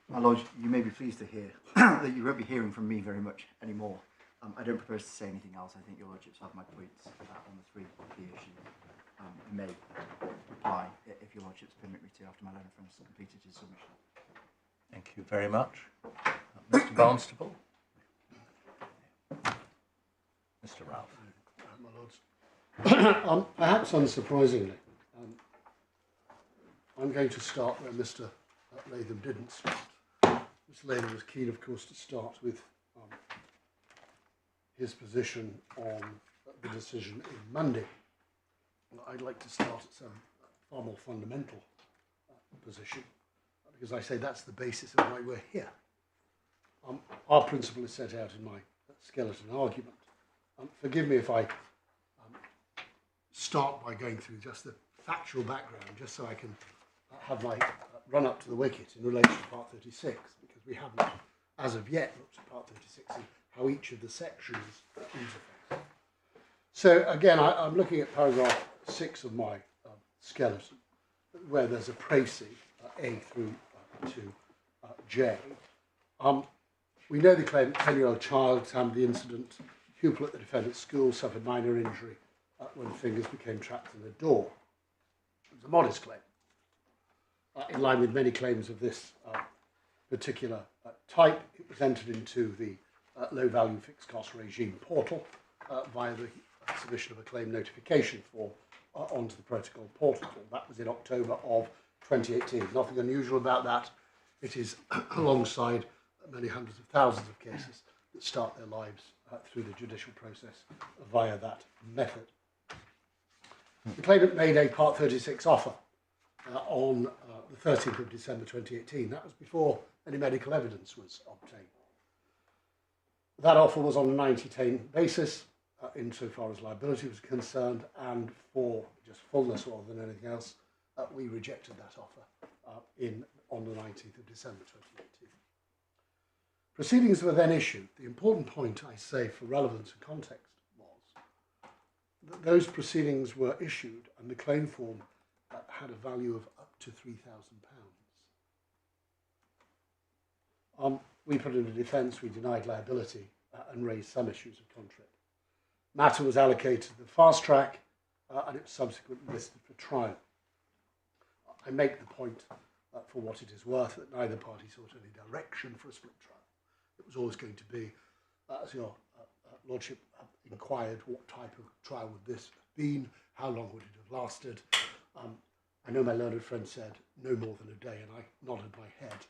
My Lord, you may be pleased to hear that you won't be hearing from me very much anymore. I don't propose to say anything else. I think your Lordships have my points on the three key issues. I may reply if your Lordships permit me to after my learned friend has completed his submission. Thank you very much. Mr. Barnstaple. Mr. Ralph. My Lords. Perhaps unsurprisingly, I'm going to start where Mr. Latham didn't start. Mr. Latham was keen, of course, to start with his position on the decision in Monday. I'd like to start at some far more fundamental position, because I say that's the basis of why we're here. Our principle is set out in my skeleton argument. Forgive me if I start by going through just the factual background, just so I can have my run up to the wicket in relation to Part 36, because we haven't, as of yet, looked at Part 36 and how each of the sections interface. So again, I'm looking at paragraph 6 of my skeleton, where there's a précis, A through to J. We know the claimant, 10-year-old child, time of the incident, pupil at the defendant's school, suffered minor injury when fingers became trapped in the door. It was a modest claim, in line with many claims of this particular type. It was entered into the low-value fixed cost regime portal via the submission of a claim notification form onto the protocol portal. That was in October of 2018. Nothing unusual about that. It is alongside many hundreds of thousands of cases that start their lives through the judicial process via that method. The claimant made a Part 36 offer on the 13th of December 2018. That was before any medical evidence was obtained. That offer was on a 90-day basis, insofar as liability was concerned, and for just fullness rather than anything else, we rejected that offer on the 19th of December 2018. Proceedings were then issued. The important point, I say, for relevance and context was that those proceedings were issued and the claim form had a value of up to £3,000. We put in a defence, we denied liability and raised some issues of contract. Matter was allocated to the fast track and it was subsequently listed for trial. I make the point, for what it is worth, that neither party sought any direction for a split trial. It was always going to be, as your Lordship inquired, what type of trial would this have been, how long would it have lasted. I know my learned friend said no more than a day, and I nodded my head.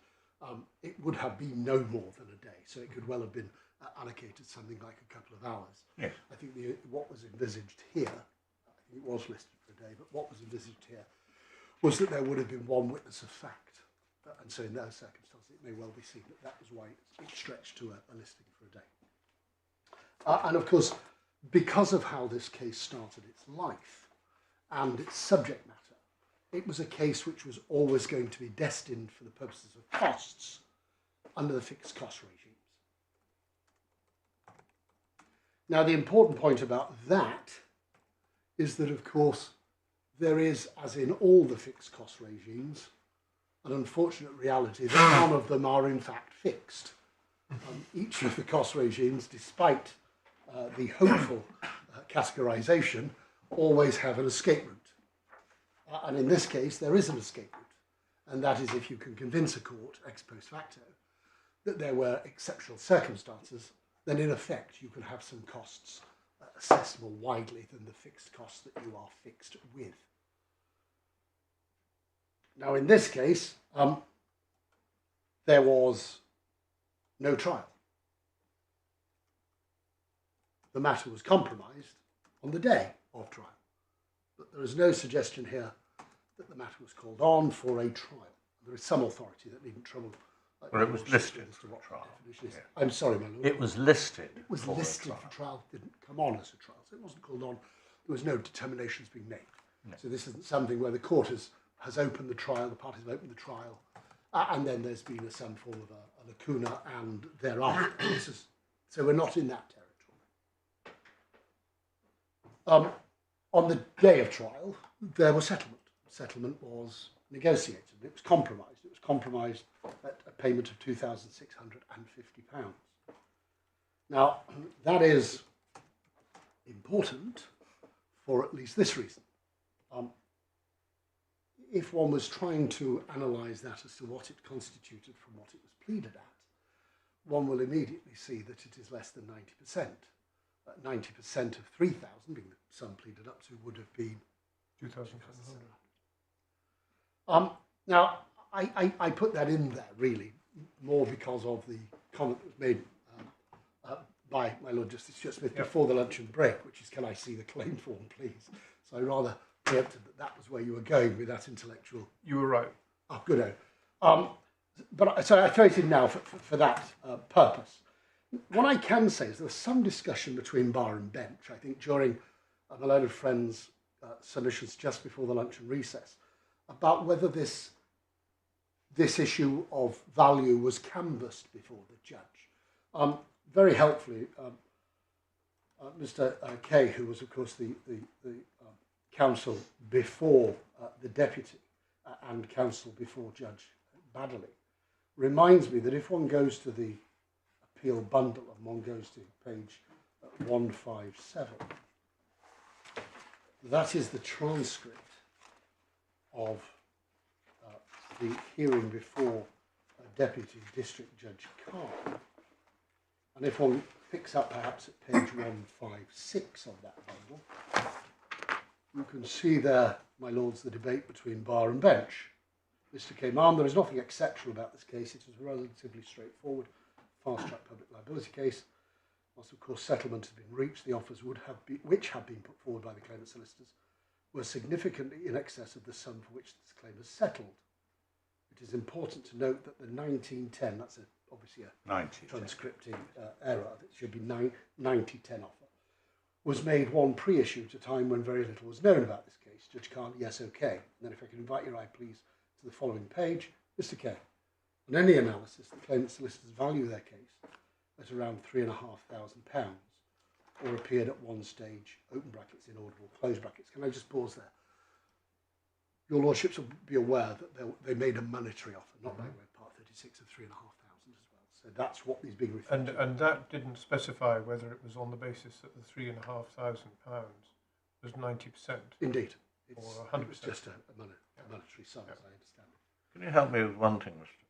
It would have been no more than a day, so it could well have been allocated something like a couple of hours. Yes. I think what was envisaged here, I think it was listed for a day, but what was envisaged here was that there would have been one witness of fact. And so in those circumstances, it may well be seen that that was why it stretched to a listing for a day. And of course, because of how this case started its life and its subject matter, it was a case which was always going to be destined for the purposes of costs under the fixed cost regimes. Now, the important point about that is that, of course, there is, as in all the fixed cost regimes, an unfortunate reality that none of them are in fact fixed. Each of the cost regimes, despite the hopeful categorisation, always have an escape route. And in this case, there is an escape route, and that is if you can convince a court, ex post facto, that there were exceptional circumstances, then in effect you can have some costs assessed more widely than the fixed costs that you are fixed with. Now, in this case, there was no trial. The matter was compromised on the day of trial, but there is no suggestion here that the matter was called on for a trial. There is some authority that needn't trouble. Well, it was listed for trial. Yeah. I'm sorry, my lord. It was listed. It was listed for trial. Didn't come on as a trial, so it wasn't called on. There was no determinations being made. No. So this isn't something where the court has opened the trial, the parties have opened the trial, and then there's been some form of a lacuna and thereafter. So we're not in that territory. On the day of trial, there was settlement. settlement was negotiated. It was compromised. It was compromised at a payment of £2,650. Now, that is important for at least this reason. If one was trying to analyse that as to what it constituted from what it was pleaded at, one will immediately see that it is less than 90%. 90% of 3,000, being the sum pleaded up to, would have been 2,700. Now, I put that in there, really, more because of the comment that was made by my Lord Justice Stuart-Smith before the luncheon break, which is, can I see the claim form, please? So I rather preempted that was where you were going with that intellectual... You were right. Oh, good. So I throw it in now for that purpose. What I can say is there was some discussion between bar and bench, I think, during my learned friend's submissions just before the luncheon recess, about whether this issue of value was canvassed before the judge. Very helpfully, Mr. Kay, who was, of course, the counsel before the deputy and counsel before Judge Baddeley, reminds me that if one goes to the appeal bundle and one goes to page 157, that is the transcript of the hearing before Deputy District Judge Carr. And if one picks up perhaps at page 156 of that bundle, you can see there, my lords, the debate between bar and bench. Mr. Claimant, there is nothing exceptional about this case. It is a relatively straightforward, fast-track public liability case. Whilst, of course, settlement has been reached, the offers which have been put forward by the claimant solicitors were significantly in excess of the sum for which this claim is settled. It is important to note that the 1910, that's obviously a transcripting error, that should be 9010 offer, was made one pre-issue at a time when very little was known about this case. Judge Carr, yes, okay. And then if I can invite your eye, please, to the following page. Mr. Kay, on any analysis, the claimant solicitors value their case at around £3,500, or appeared at one stage, open brackets, inaudible, close brackets. Can I just pause there? Your lordships will be aware that they made a monetary offer, not by way of Part 36 of £3,500 as well. So that's what is being referred to. And that didn't specify whether it was on the basis that the £3,500 was 90%. Indeed. Or 100%. It was just a monetary sum, as I understand it. Can you help me with one thing, Mr.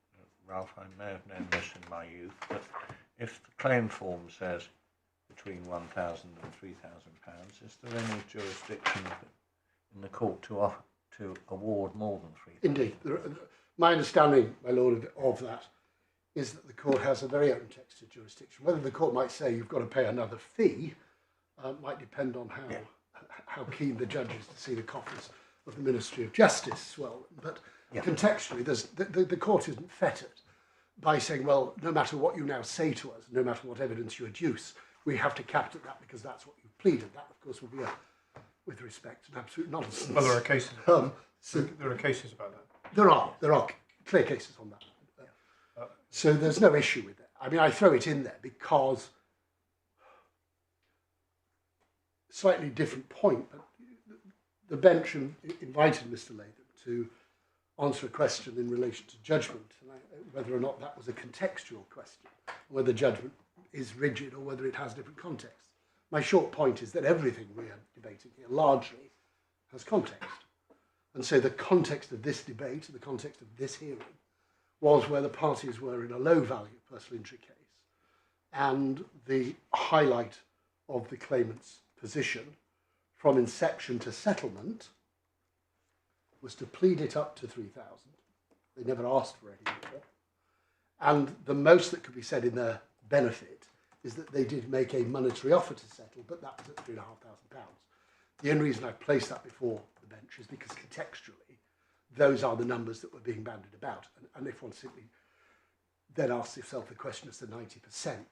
Ralph? I may have known this in my youth, but if the claim form says between £1,000 and £3,000, is there any jurisdiction in the court to award more than £3,000? Indeed. My understanding, my lord, of that is that the court has a very open texted jurisdiction. Whether the court might say you've got to pay another fee might depend on how keen the judge is to see the coffers of the Ministry of Justice swell. But contextually, the court isn't fettered by saying, well, no matter what you now say to us, no matter what evidence you adduce, we have to cap it at that because that's what you've pleaded. That, of course, will be, with respect, an absolute nonsense. Well, there are cases. There are cases about that. There are clear cases on that. So there's no issue with that. I mean, I throw it in there because, slightly different point, but the bench invited Mr. Latham to answer a question in relation to judgment, and whether or not that was a contextual question, whether judgment is rigid or whether it has different contexts. My short point is that everything we are debating here largely has context. And so the context of this debate, the context of this hearing, was where the parties were in a low-value personal injury case, and the highlight of the claimant's position from inception to settlement was to plead it up to 3,000. They never asked for any more. And the most that could be said in their benefit is that they did make a monetary offer to settle, but that was at £3,500. The only reason I placed that before the bench is because contextually, those are the numbers that were being bandied about. And if one simply then asks yourself the question as to 90%,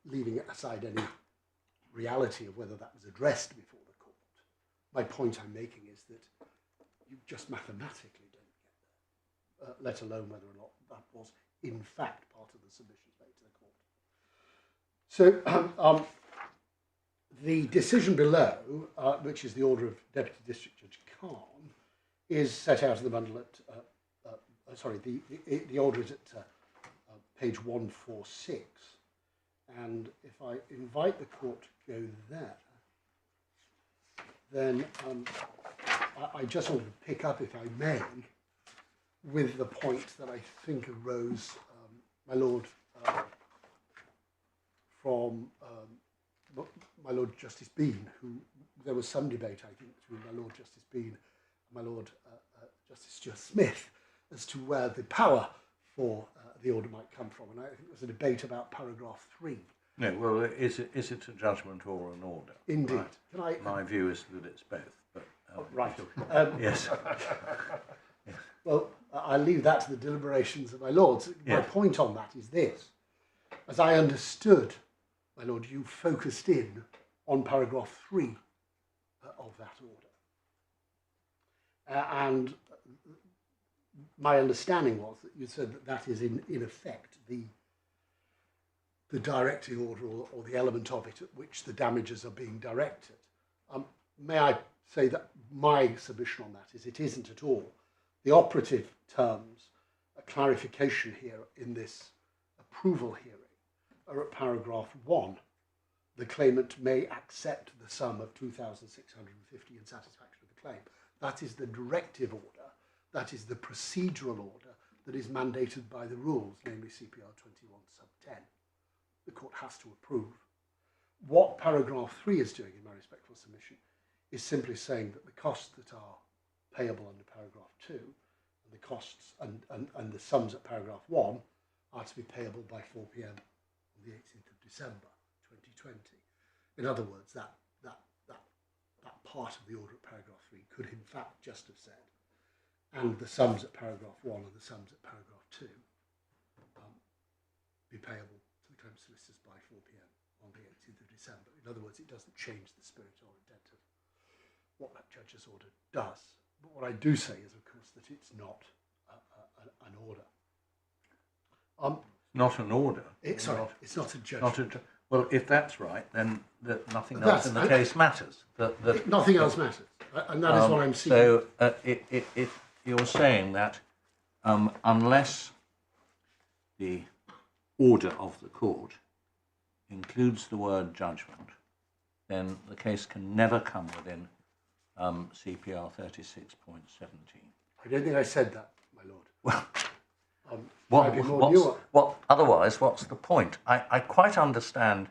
leaving aside any reality of whether that was addressed before the court, my point I'm making is that you just mathematically don't get there, let alone whether or not that was in fact part of the submissions made to the court. So the decision below, which is the order of Deputy District Judge Khan, is set out in the bundle at, the order is at page 146. And if I invite the court to go there, then I just want to pick up, if I may, with the point that I think arose, my Lord, from my Lord Justice Bean, who there was some debate, I think, between my Lord Justice Bean and my Lord Justice Stuart-Smith as to where the power for the order might come from. And I think there was a debate about paragraph 3. No, well, is it a judgment or an order? Indeed. Right. My view is that it's both. But, right. Yes. Yes. Well, I'll leave that to the deliberations of my lords. My point on that is this. As I understood, my lord, you focused in on paragraph 3 of that order. And my understanding was that you said that that is in effect the directing order or the element of it at which the damages are being directed. May I say that my submission on that is it isn't at all. The operative terms, a clarification here in this approval hearing, are at paragraph 1. The claimant may accept the sum of £2,650 in satisfaction of the claim. That is the directive order. That is the procedural order that is mandated by the rules, namely CPR 21 sub 10. The court has to approve. What paragraph 3 is doing, in my respectful submission, is simply saying that the costs that are payable under paragraph 2 and the costs and the sums at paragraph 1 are to be payable by 4 p.m. on the 18th of December 2020. In other words, that part of the order at paragraph 3 could in fact just have said, and the sums at paragraph 1 and the sums at paragraph 2 be payable to the claim solicitors by 4 p.m. on the 18th of December. In other words, it doesn't change the spirit or intent of what that judge's order does. But what I do say is, of course, that it's not an order. Not an order. It's not a judgment. Well, if that's right, then nothing else in the case matters. Nothing else matters, and that is what I'm seeking. So if you're saying that unless the order of the court includes the word judgment, then the case can never come within CPR 36.17. I don't think I said that, my lord. Well, otherwise, what's the point? I quite understand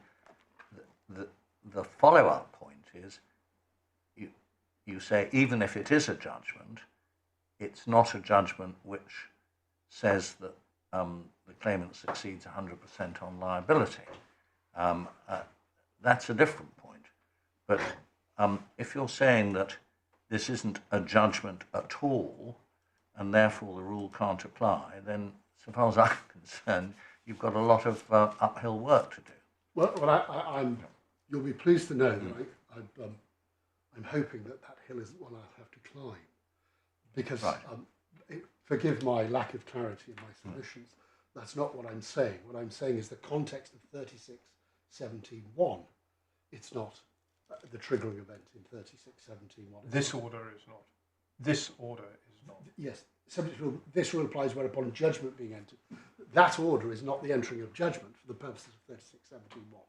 the follow-up point is you say even if it is a judgment, it's not a judgment which says that the claimant succeeds 100% on liability. That's a different point. But if you're saying that this isn't a judgment at all, and therefore the rule can't apply, then, so far as I'm concerned, you've got a lot of uphill work to do. Well, you'll be pleased to know that I'm hoping that hill isn't one I'll have to climb, because forgive my lack of clarity in my submissions. That's not what I'm saying. What I'm saying is the context of 36.17.1. It's not the triggering event in 36.17.1. This order is not. This order is not. Yes. Subject to this rule applies whereupon judgment being entered. That order is not the entering of judgment for the purposes of 36.17.1.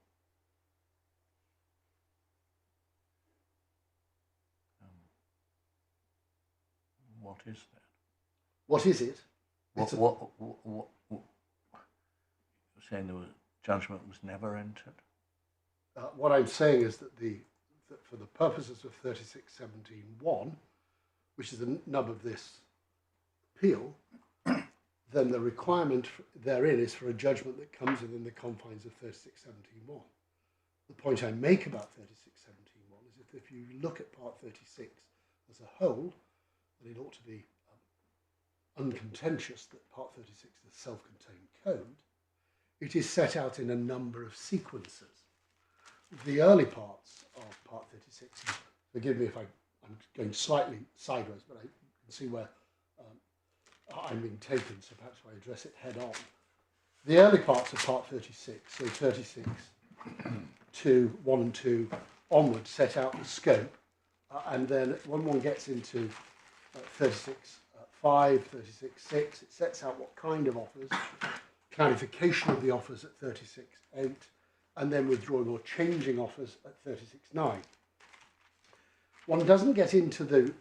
What is that? What is it? What you're saying judgment was never entered? What I'm saying is that for the purposes of 36.17.1, which is the nub of this appeal, then the requirement therein is for a judgment that comes within the confines of 36.17.1. The point I make about 36.17.1 is that if you look at Part 36 as a whole, then it ought to be uncontentious that Part 36 is a self-contained code. It is set out in a number of sequences. The early parts of Part 36, forgive me if I'm going slightly sideways, but I can see where I'm being taken, so perhaps I address it head on. The early parts of Part 36, so 36 to 1 and 2 onward, set out the scope, and then when one gets into 36.5, 36.6. It sets out what kind of offers, clarification of the offers at 36.8, and then withdrawing or changing offers at 36.9. One doesn't get into the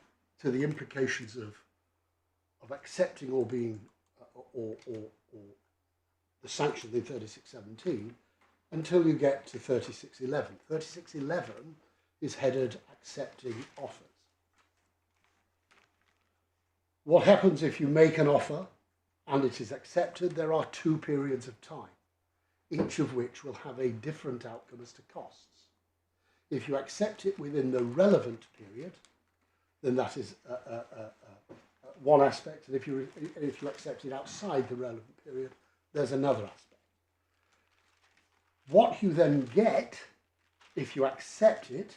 implications of accepting or being or the sanction in 36.17 until you get to 36.11. 36.11 is headed accepting offers. What happens if you make an offer and it is accepted? There are 2 periods of time, each of which will have a different outcome as to costs. If you accept it within the relevant period, then that is one aspect, and if you accept it outside the relevant period, there's another aspect. What you then get, if you accept it,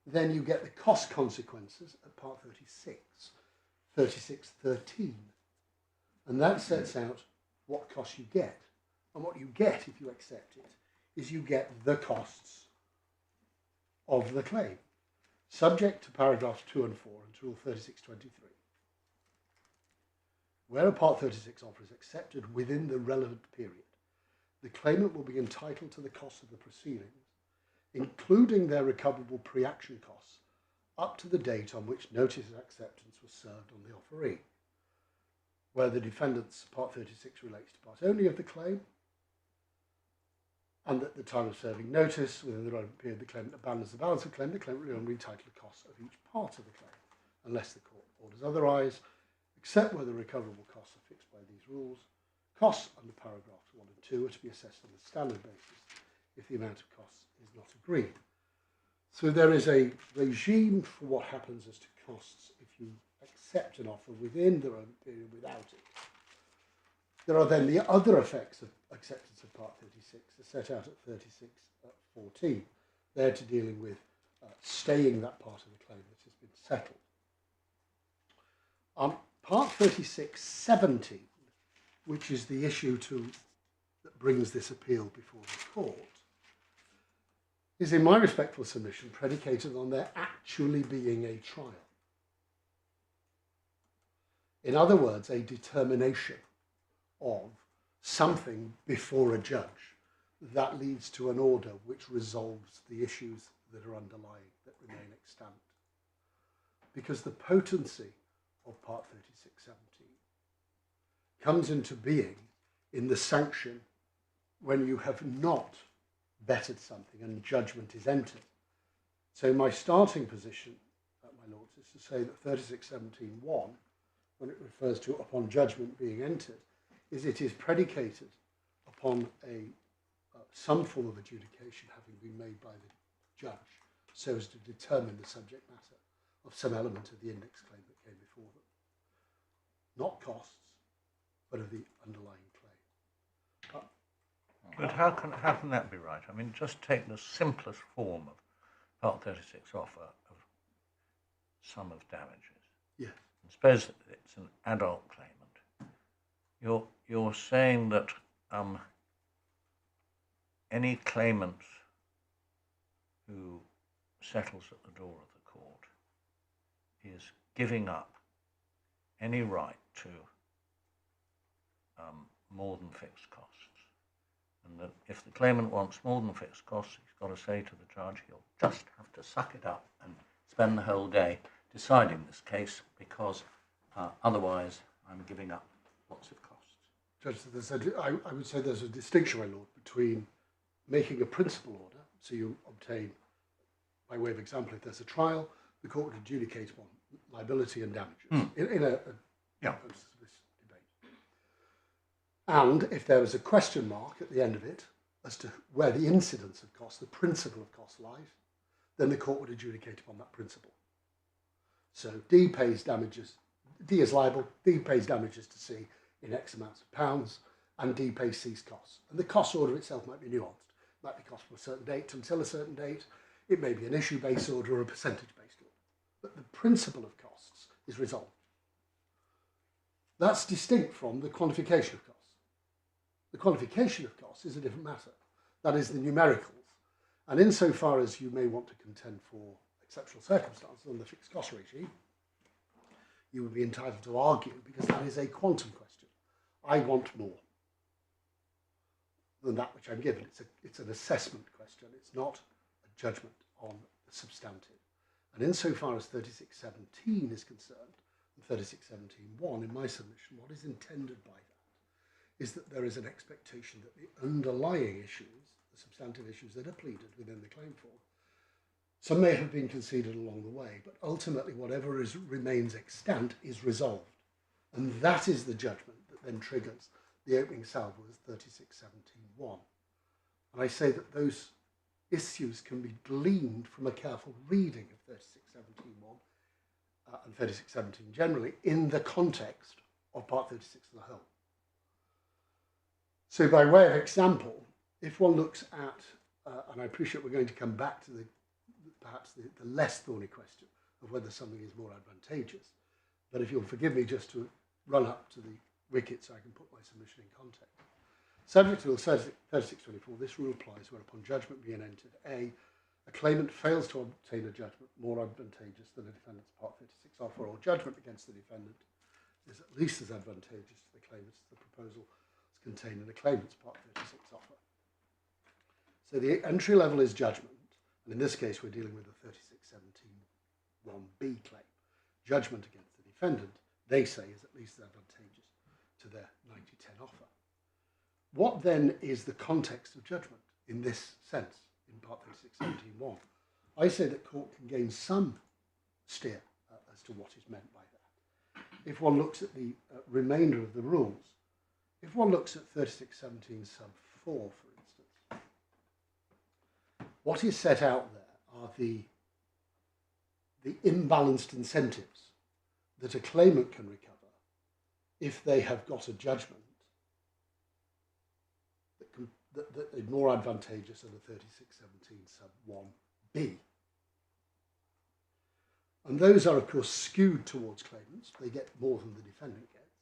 then you get the cost consequences at Part 36, 36.13, and that sets out what costs you get. And what you get if you accept it is you get the costs of the claim, subject to paragraphs 2 and 4 and Rule 36.23. Where a Part 36 offer is accepted within the relevant period, the claimant will be entitled to the costs of the proceedings, including their recoverable pre-action costs, up to the date on which notice of acceptance was served on the offeree. Where the defendant's Part 36 relates to part only of the claim, and at the time of serving notice within the relevant period, the claimant abandons the balance of the claim, the claimant will only entitle the costs of each part of the claim, unless the court orders otherwise, except where the recoverable costs are fixed by these rules. Costs under paragraphs 1 and 2 are to be assessed on a standard basis if the amount of costs is not agreed. So there is a regime for what happens as to costs if you accept an offer within the relevant period without it. There are then the other effects of acceptance of Part 36 are set out at 36.14. They're to dealing with staying that part of the claim that has been settled. Part 36.17, which is the issue that brings this appeal before the court, is, in my respectful submission, predicated on there actually being a trial. In other words, a determination of something before a judge that leads to an order which resolves the issues that are underlying, that remain extant. Because the potency of Part 36.17 comes into being in the sanction when you have not bettered something and judgment is entered. So my starting position, my lords, is to say that 36.17.1, when it refers to upon judgment being entered, is it is predicated upon some form of adjudication having been made by the judge so as to determine the subject matter of some element of the index claim that came before them. Not costs, but of the underlying claim. But how can that be right? I mean, just take the simplest form of Part 36 offer of sum of damages. Yes. And suppose it's an adult claimant. You're saying that any claimant who settles at the door of the court is giving up any right to more than fixed costs. And that if the claimant wants more than fixed costs, he's got to say to the judge, he'll just have to suck it up and spend the whole day deciding this case because otherwise I'm giving up lots of costs. Judge, I would say there's a distinction, my lord, between making a principal order, so you obtain, by way of example, if there's a trial, the court would adjudicate upon liability and damages in a purpose of this debate. And if there was a question mark at the end of it as to where the incidence of costs, the principle of costs lies, then the court would adjudicate upon that principle. So D pays damages, D is liable, D pays damages to C in X amounts of pounds, and D pays C's costs. And the cost order itself might be nuanced. It might be cost from a certain date until a certain date. It may be an issue-based order or a percentage-based order. But the principle of costs is resolved. That's distinct from the quantification of costs. The quantification of costs is a different matter. That is the numericals. And insofar as you may want to contend for exceptional circumstances on the fixed cost regime, you would be entitled to argue, because that is a quantum question. I want more than that which I'm given. It's an assessment question. It's not a judgment on the substantive. And insofar as 3617 is concerned, and 3617.1 in my submission, what is intended by that is that there is an expectation that the underlying issues, the substantive issues that are pleaded within the claim form, some may have been conceded along the way, but ultimately whatever remains extant is resolved. And that is the judgment that then triggers the opening salvo as 3617.1. And I say that those issues can be gleaned from a careful reading of 3617.1 and 3617 generally in the context of Part 36 as a whole. So by way of example, if one looks at, and I appreciate we're going to come back to perhaps the less thorny question of whether something is more advantageous, but if you'll forgive me just to run up to the wicket so I can put my submission in context. Subject to Rule 3624, this rule applies whereupon judgment being entered, A claimant fails to obtain a judgment more advantageous than a defendant's Part 36 offer, or judgment against the defendant is at least as advantageous to the claimant as the proposal is contained in the claimant's Part 36 offer. So the entry level is judgment, and in this case we're dealing with a 3617.1b claim. Judgment against the defendant, they say, is at least as advantageous to their 9010 offer. What then is the context of judgment in this sense in Part 3617.1? I say that court can gain some steer as to what is meant by that. If one looks at the remainder of the rules, if one looks at 3617 sub 4, for instance, what is set out there are the imbalanced incentives that a claimant can recover if they have got a judgment that is more advantageous than the 3617 sub 1b. And those are, of course, skewed towards claimants. They get more than the defendant gets.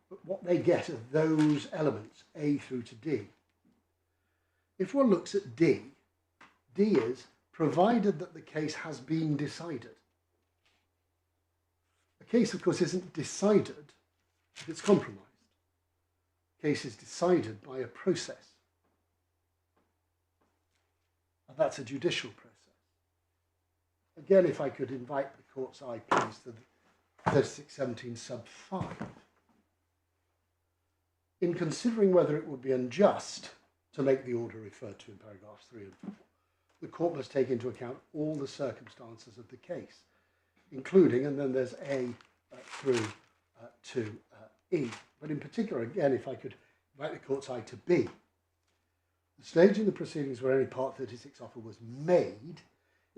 But what they get are those elements, A through to D. If one looks at D, D is provided that the case has been decided. A case, of course, isn't decided if it's compromised. A case is decided by a process. And that's a judicial process. Again, if I could invite the court's eye, please, to the 3617 sub 5. In considering whether it would be unjust to make the order referred to in paragraphs 3 and 4, the court must take into account all the circumstances of the case, including, and then there's A through to E. But in particular, again, if I could invite the court's eye to B, the stage in the proceedings where any Part 36 offer was made,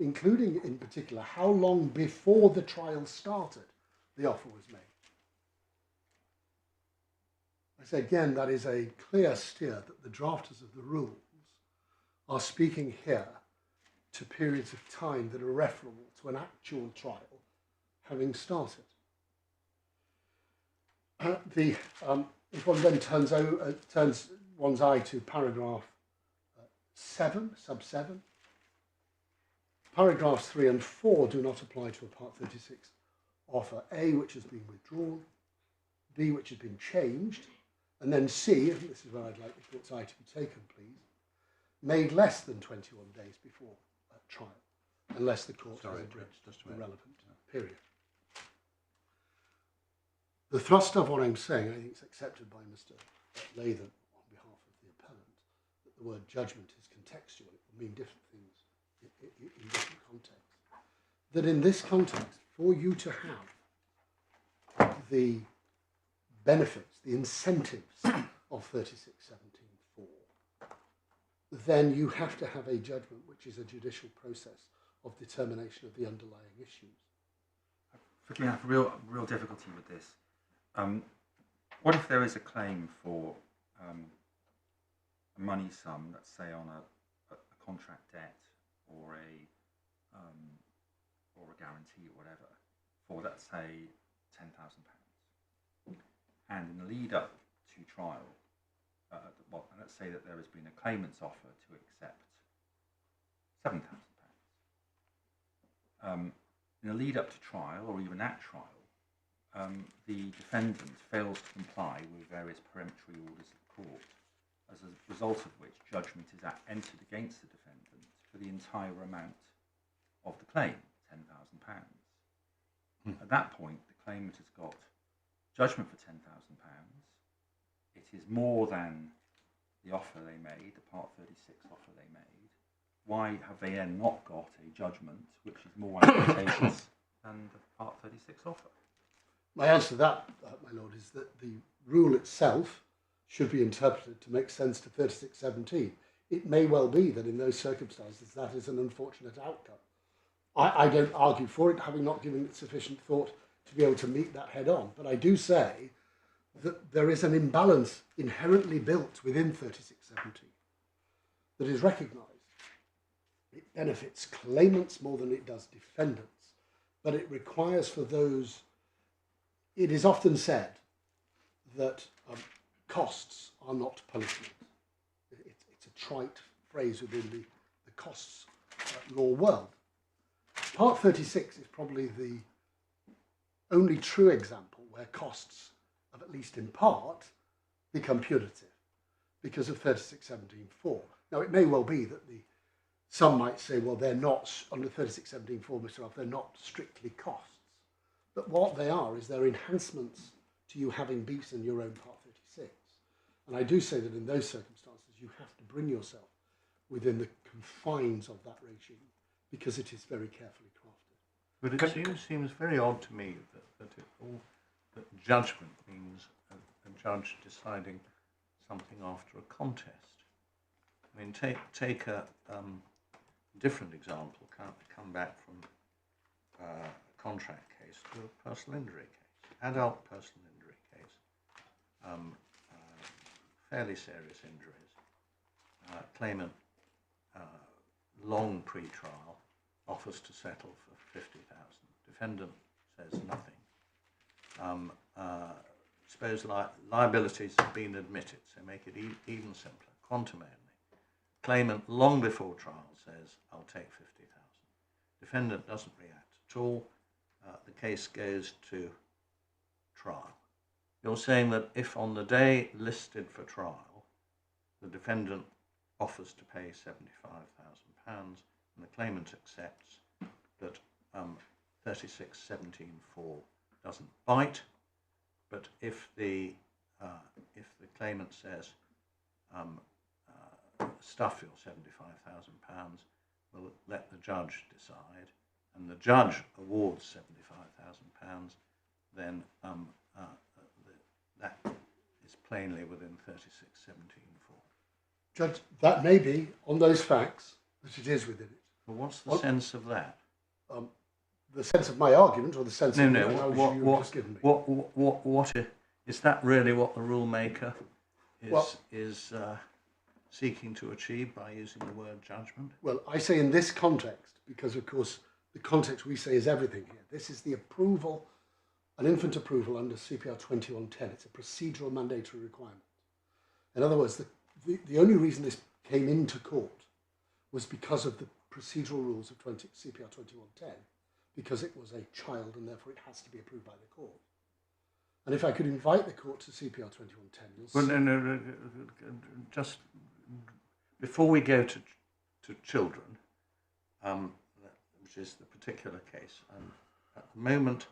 including in particular how long before the trial started the offer was made. I say again, that is a clear steer that the drafters of the rules are speaking here to periods of time that are referable to an actual trial having started. If one then turns one's eye to paragraph 7, sub 7, paragraphs 3 and 4 do not apply to a Part 36 offer. A, which has been withdrawn, B, which has been changed, and then C, and this is where I'd like the court's eye to be taken, please, made less than 21 days before trial, unless the court has abridged the relevant period. The thrust of what I'm saying, I think, is accepted by Mr. Latham on behalf of the appellant, that the word judgment is contextual. It will mean different things in different contexts. That in this context, for you to have the benefits, the incentives of 3617.4, then you have to have a judgment which is a judicial process of determination of the underlying issues. Forgive me, I have real difficulty with this. What if there is a claim for a money sum, let's say on a contract debt or a guarantee or whatever, for let's say £10,000, and in the lead up to trial, well, let's say that there has been a claimant's offer to accept £7,000. In the lead up to trial, or even at trial, the defendant fails to comply with various peremptory orders of the court, as a result of which judgment is entered against the defendant for the entire amount of the claim, £10,000. At that point, the claimant has got judgment for £10,000. It is more than the offer they made, the Part 36 offer they made. Why have they then not got a judgment which is more advantageous than the Part 36 offer? My answer to that, my lord, is that the rule itself should be interpreted to make sense to 3617. It may well be that in those circumstances that is an unfortunate outcome. I don't argue for it, having not given it sufficient thought to be able to meet that head on. But I do say that there is an imbalance inherently built within 3617 that is recognised. It benefits claimants more than it does defendants, but it requires for those. It is often said that costs are not punishment. It's a trite phrase within the costs law world. Part 36 is probably the only true example where costs have, at least in part, become punitive because of 3617(4). Now, it may well be that some might say, well, they're not, under 3617(4), Mr. Ruff, they're not strictly costs. But what they are is they're enhancements to you having beaten your own Part 36. And I do say that in those circumstances, you have to bring yourself within the confines of that regime because it is very carefully crafted. But it seems very odd to me that judgment means a judge deciding something after a contest. I mean, take a different example. Come back from a contract case to a personal injury case, adult personal injury case, fairly serious injuries. Claimant, long pre-trial, offers to settle for 50,000. Defendant says nothing. Suppose liabilities have been admitted, so make it even simpler. Quantum only. Claimant, long before trial, says, I'll take 50,000. Defendant doesn't react at all. The case goes to trial. You're saying that if on the day listed for trial, the defendant offers to pay £75,000 and the claimant accepts that 3617(4) doesn't bite, but if the claimant says stuff your £75,000, we'll let the judge decide, and the judge awards £75,000, then that is plainly within 3617(4). Judge, that may be, on those facts, that it is within it. But what's the sense of that? The sense of my argument, or the sense of the analogy you've just given me? What is that really what the rule maker is seeking to achieve by using the word judgment? Well, I say in this context, because of course the context we say is everything here. This is the approval, an infant approval under CPR 2110. It's a procedural mandatory requirement. In other words, the only reason this came into court was because of the procedural rules of CPR 2110, because it was a child and therefore it has to be approved by the court. And if I could invite the court to CPR 2110, you'll see... Well, no, just before we go to children, which is the particular case, at the moment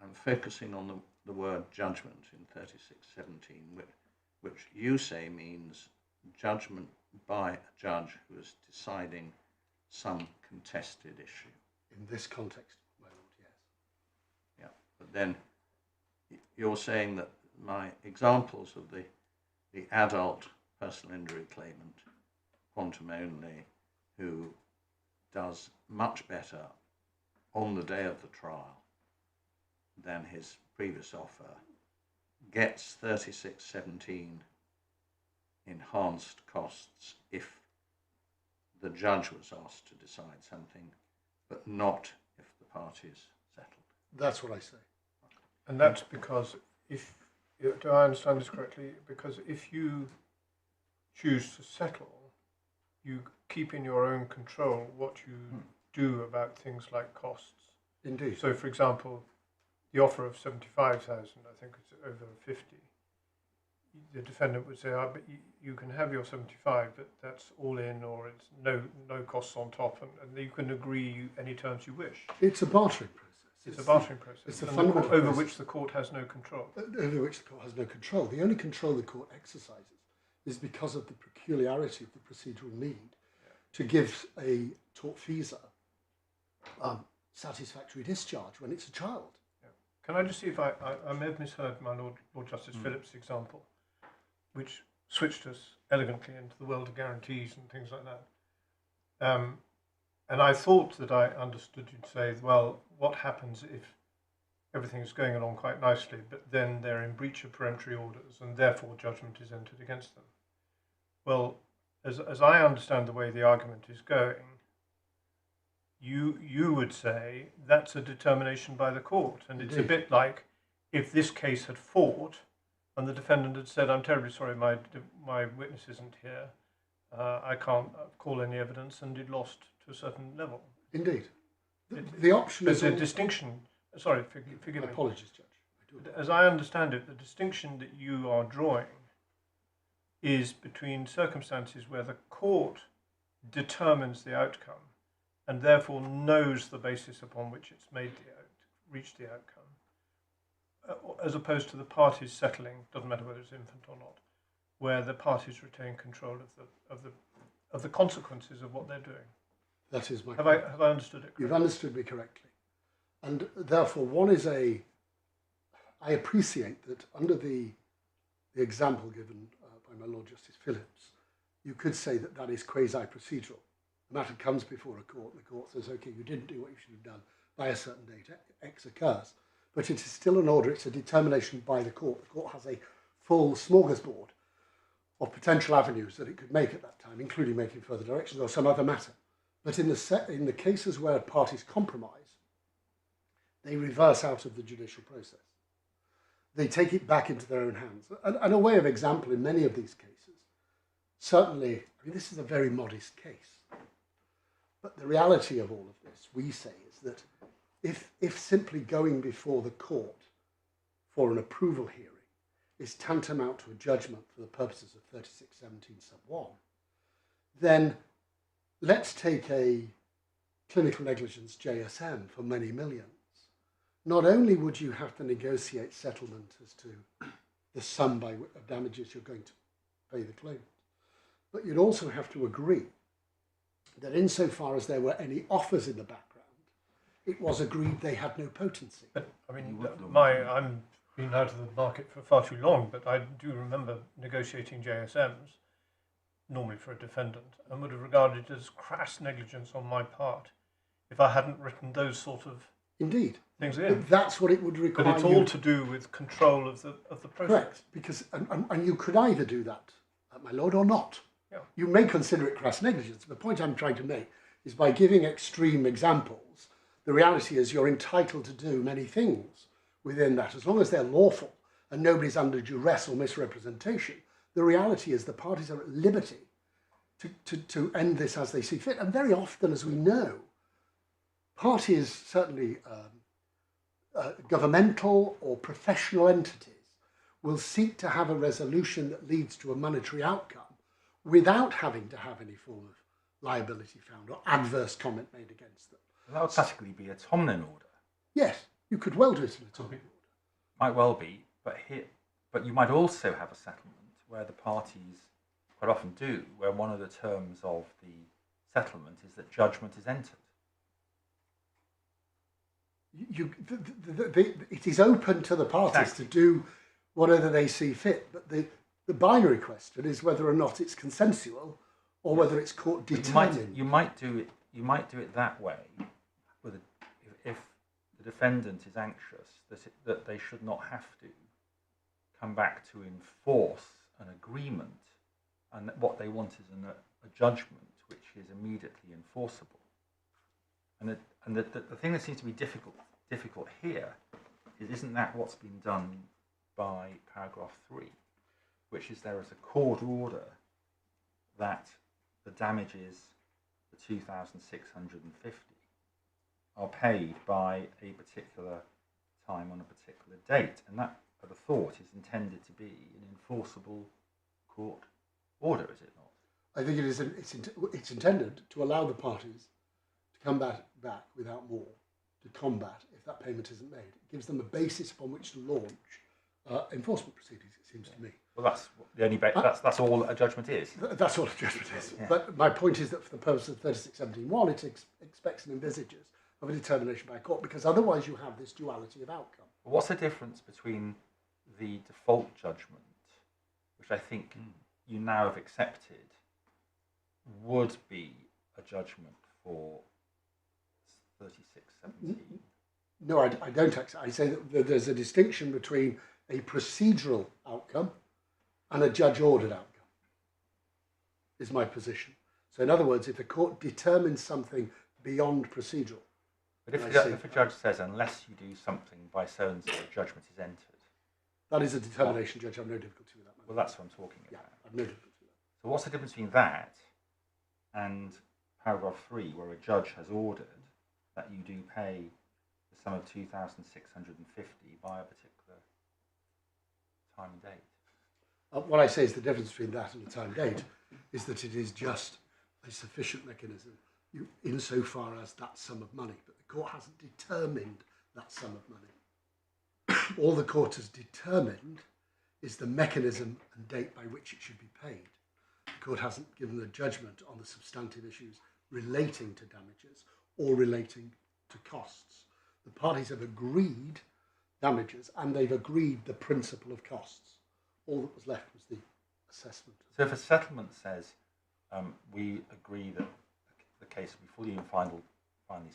I'm focusing on the word judgment in 3617, which you say means judgment by a judge who is deciding some contested issue. In this context, my lord, yes. Yeah, but then you're saying that my examples of the adult personal injury claimant, quantum only, who does much better on the day of the trial than his previous offer, gets 3617 enhanced costs if the judge was asked to decide something, but not if the parties settled. That's what I say. And that's because do I understand this correctly? Because if you choose to settle, you keep in your own control what you do about things like costs. Indeed. So, for example, the offer of 75,000, I think it's over 50, the defendant would say, but you can have your 75, but that's all in, or it's no costs on top, and you can agree any terms you wish. It's a bartering process. It's a bartering process. It's a and fundamental over process. which the court has no control. Over which the court has no control. The only control the court exercises is because of the peculiarity of the procedural need to give a tortfeasor satisfactory discharge when it's a child. Yeah. Can I just see if I may have misheard my Lord Justice Phillips' example, which switched us elegantly into the world of guarantees and things like that. And I thought that I understood you to say, well, what happens if everything is going along quite nicely, but then they're in breach of peremptory orders and therefore judgment is entered against them? Well, as I understand the way the argument is going, you would say that's a determination by the court. And it's a bit like if this case had fought and the defendant had said, I'm terribly sorry, my witness isn't here, I can't call any evidence, and it lost to a certain level. Indeed. The option is... There's a distinction. Sorry, forgive me. Apologies, Judge. As I understand it, the distinction that you are drawing is between circumstances where the court determines the outcome and therefore knows the basis upon which it's reached the outcome, as opposed to the parties settling, doesn't matter whether it's infant or not, where the parties retain control of the consequences of what they're doing. That is my Have I understood it correctly? You've understood me correctly. And therefore, I appreciate that under the example given by my Lord Justice Phillips, you could say that that is quasi-procedural. The matter comes before a court, and the court says, okay, you didn't do what you should have done by a certain date, X occurs. But it is still an order, it's a determination by the court. The court has a full smorgasbord of potential avenues that it could make at that time, including making further directions or some other matter. But in the cases where parties compromise, they reverse out of the judicial process. They take it back into their own hands. And a way of example in many of these cases, certainly, this is a very modest case. But the reality of all of this, we say, is that if simply going before the court for an approval hearing is tantamount to a judgment for the purposes of 3617 sub 1, then let's take a clinical negligence JSM for many millions. Not only would you have to negotiate settlement as to the sum of damages you're going to pay the claimant, but you'd also have to agree that insofar as there were any offers in the background, it was agreed they had no potency. But, I'm been out of the market for far too long, but I do remember negotiating JSMs, normally for a defendant, and would have regarded it as crass negligence on my part if I hadn't written those sort of Indeed. things in. But that's what it would require. But it's all to do with control of the process. Correct, because and you could either do that, my lord, or not. Yeah. You may consider it crass negligence. The point I'm trying to make is by giving extreme examples, the reality is you're entitled to do many things within that, as long as they're lawful and nobody's under duress or misrepresentation. The reality is the parties are at liberty to end this as they see fit. And very often, as we know, parties, certainly governmental or professional entities, will seek to have a resolution that leads to a monetary outcome without having to have any form of liability found or adverse comment made against them. That would practically be a Tomlin order. Yes, you could well do it in a Tomlin order. Might well be, but you might also have a settlement where the parties quite often do, where one of the terms of the settlement is that judgment is entered. It is open to the parties to do whatever they see fit, but the binary question is whether or not it's consensual or whether it's court determined. You might do it that way, if the defendant is anxious that they should not have to come back to enforce an agreement, and that what they want is a judgment which is immediately enforceable. And the thing that seems to be difficult here is, isn't that what's been done by paragraph 3, which is there is a court order that the damages, the 2,650, are paid by a particular time on a particular date, and that, at a thought, is intended to be an enforceable court order, is it not? I think it's intended to allow the parties to come back without more, to combat if that payment isn't made. It gives them a basis upon which to launch enforcement proceedings, it seems to me. Well, that's the only that's all a judgment is. That's all a judgment is. Yeah. But my point is that for the purpose of 3617(1, it expects and envisages of a determination by court, because otherwise you have this duality of outcome. What's the difference between the default judgment, which I think you now have accepted, would be a judgment for 3617? No, I don't accept. I say that there's a distinction between a procedural outcome and a judge-ordered outcome, is my position. So in other words, if the court determines something beyond procedural. But if a judge says, unless you do something by so-and-so, judgment is entered. That is a determination, Judge. I have no difficulty with that. Well, that's what I'm talking about. Yeah, I have no difficulty with that. So what's the difference between that and paragraph 3, where a judge has ordered that you do pay the sum of 2,650 by a particular time and date? What I say is the difference between that and the time date is that it is just a sufficient mechanism insofar as that sum of money. But the court hasn't determined that sum of money. All the court has determined is the mechanism and date by which it should be paid. The court hasn't given a judgment on the substantive issues relating to damages or relating to costs. The parties have agreed damages and they've agreed the principle of costs. All that was left was the assessment. So if a settlement says we agree that the case will be fully and finally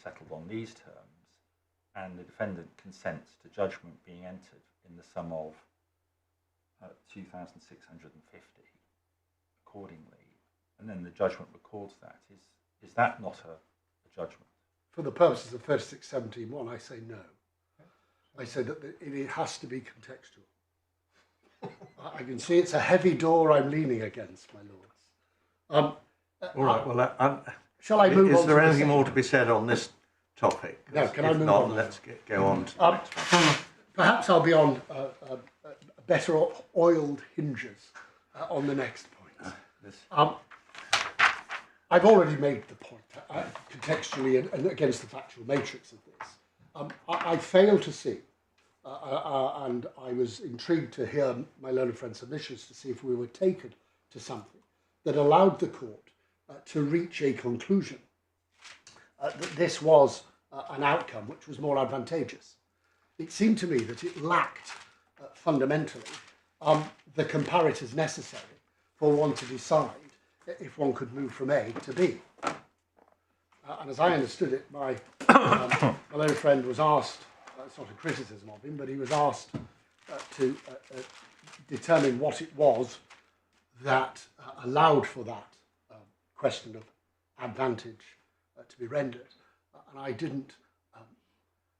settled on these terms, and the defendant consents to judgment being entered in the sum of 2,650 accordingly, and then the judgment records that, is that not a judgment? For the purposes of 3617(1, I say no. I say that it has to be contextual. I can see it's a heavy door I'm leaning against, my lords. All right, well, shall I move on? Is there anything more to be said on this topic? No, can I if move not, on? let's go on to the next one. Perhaps I'll be on better oiled hinges on the next point. I've already made the point contextually and against the factual matrix of this. I fail to see, and I was intrigued to hear my learned friend's submissions to see if we were taken to something that allowed the court to reach a conclusion that this was an outcome which was more advantageous. It seemed to me that it lacked fundamentally the comparators necessary for one to decide if one could move from A to B. And as I understood it, my learned friend was asked, it's not a criticism of him, but he was asked to determine what it was that allowed for that question of advantage to be rendered. And I didn't,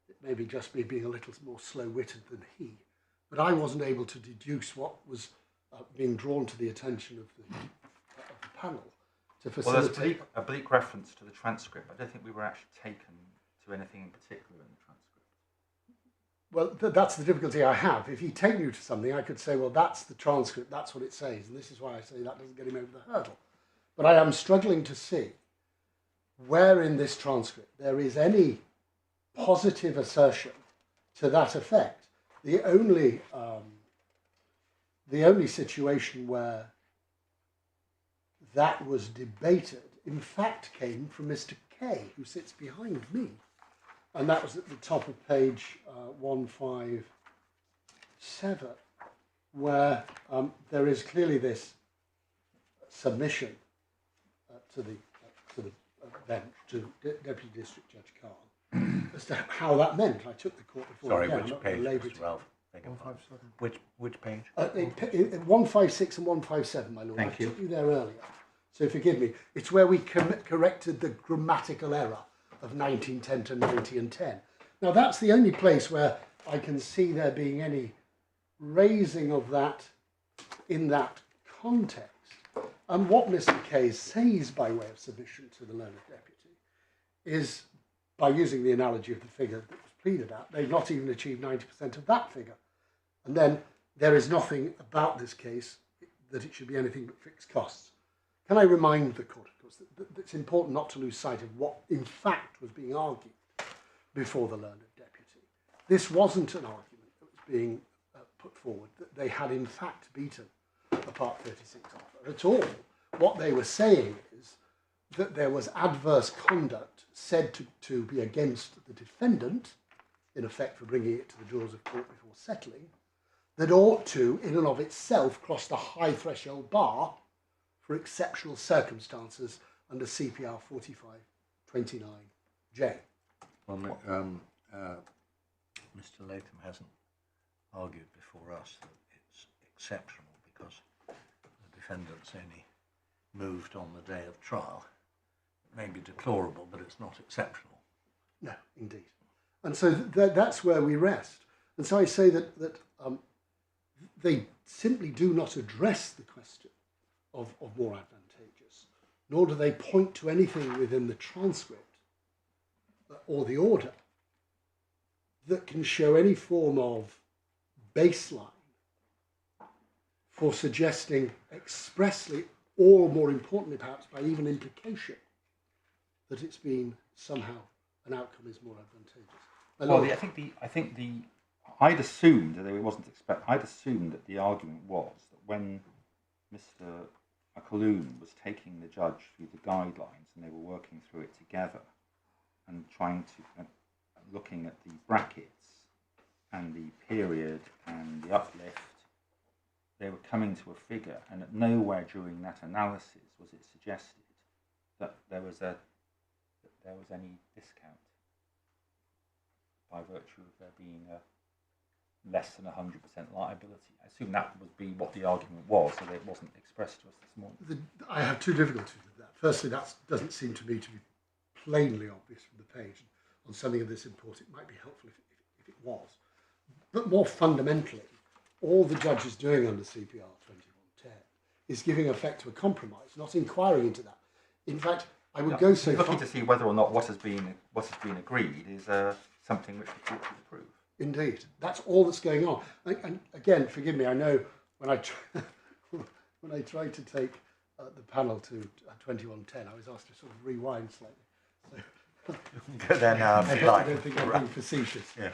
it may be just me being a little more slow-witted than he, but I wasn't able to deduce what was being drawn to the attention of the panel to facilitate. Well, there's a oblique reference to the transcript. I don't think we were actually taken to anything in particular in the transcript. Well, that's the difficulty I have. If he take you to something, I could say, well, that's the transcript, that's what it says, and this is why I say that doesn't get him over the hurdle. But I am struggling to see where in this transcript there is any positive assertion to that effect. The only situation where that was debated, in fact, came from Mr. Kay, who sits behind me. And that was at the top of page 157, where there is clearly this submission to the bench, to Deputy District Judge Khan, as to how that meant. I took the court before. Sorry, again, which not page, belaboured Mr. it. Ralph? 157. Which page? 156 and 157, my lord. Thank you. I took you there earlier, so forgive me. It's where we corrected the grammatical error of 1910 to 1910. Now, that's the only place where I can see there being any raising of that in that context. And what Mr. Kay says by way of submission to the learned deputy is, by using the analogy of the figure that was pleaded at, they've not even achieved 90% of that figure. And then there is nothing about this case that it should be anything but fixed costs. Can I remind the court, of course, that it's important not to lose sight of what in fact was being argued before the learned deputy. This wasn't an argument that was being put forward that they had in fact beaten a Part 36 offer at all. What they were saying is that there was adverse conduct said to be against the defendant, in effect for bringing it to the doors of court before settling, that ought to, in and of itself, cross the high threshold bar for exceptional circumstances under CPR 4529J. Well, Mr. Latham hasn't argued before us that it's exceptional because the defendant's only moved on the day of trial. It may be deplorable, but it's not exceptional. No, indeed. And so that's where we rest. And so I say that they simply do not address the question of more advantageous, nor do they point to anything within the transcript or the order that can show any form of baseline for suggesting expressly, or more importantly perhaps by even implication, that it's been somehow an outcome is more advantageous. Well, I'd assumed that I'd assumed that the argument was that when Mr. Appellant was taking the judge through the guidelines and they were working through it together and trying to looking at the brackets and the period and the uplift, they were coming to a figure, and at nowhere during that analysis was it suggested that there was any discount by virtue of there being a less than 100% liability. I assume that would be what the argument was, so that it wasn't expressed to us this morning. I have two difficulties with that. Firstly, that doesn't seem to me to be plainly obvious from the page. On something of this import, it might be helpful if it was. But more fundamentally, all the judge is doing under CPR 2110 is giving effect to a compromise, not inquiring into that. In fact, I would go so far... Looking to see whether or not what has been agreed is something which the court should approve. Indeed, that's all that's going on. And again, forgive me, I know when I tried to take the panel to 2110, I was asked to sort of rewind slightly. So, you can go there now if you like. I don't think I'm being facetious. Yeah.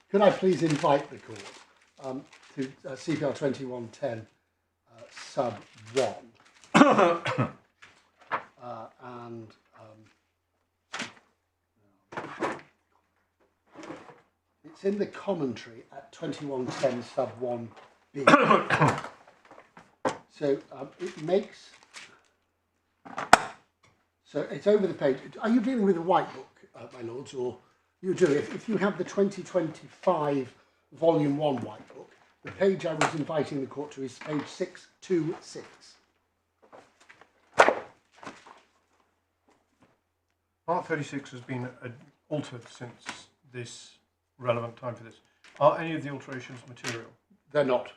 Could I please invite the court to CPR 2110 sub 1 and it's in the commentary at 2110 sub 1b. So it makes... So it's over the page. Are you dealing with a white book, my lords, or you do? If you have the 2025 volume 1 white book, the page I was inviting the court to is page 626. Part 36 has been altered since this relevant time for this. Are any of the alterations material? They're not.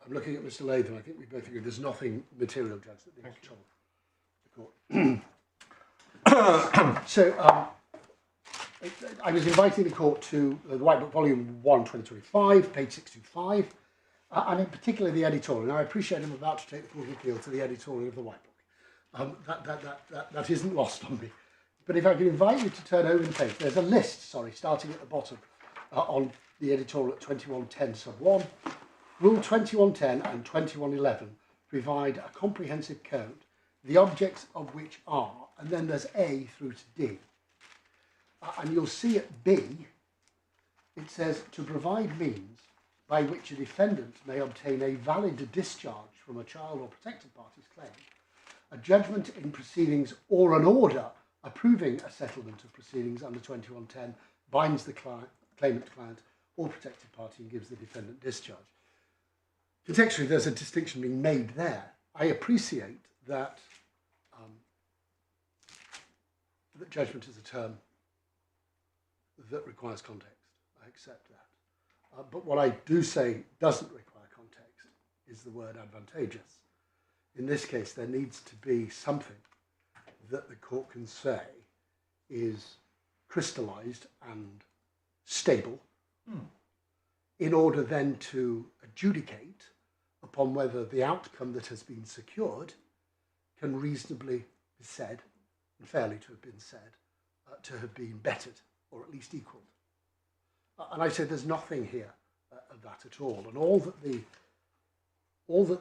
I'm looking at Mr. Latham. I think we both agree there's nothing material, Judge, that needs to trouble the court. So I was inviting the court to the White Book Volume 1, 2025, page 625, and in particular the editorial. Now I appreciate I'm about to take the Court of Appeal to the editorial of the White Book. That isn't lost on me. But if I could invite you to turn over the page, there's a list, starting at the bottom on the editorial at 2110 sub 1. Rule 2110 and 2111 provide a comprehensive code, the objects of which are, and then there's A through to D. And you'll see at B, it says, to provide means by which a defendant may obtain a valid discharge from a child or protected party's claim, a judgment in proceedings or an order approving a settlement of proceedings under 2110 binds the claimant, client or protected party and gives the defendant discharge. Contextually, there's a distinction being made there. I appreciate that that judgment is a term that requires context. I accept that. But what I do say doesn't require context is the word advantageous. In this case, there needs to be something that the court can say is crystallised and stable in order then to adjudicate upon whether the outcome that has been secured can reasonably be said, and fairly to have been said, to have been bettered or at least equalled. And I say there's nothing here of that at all. And all that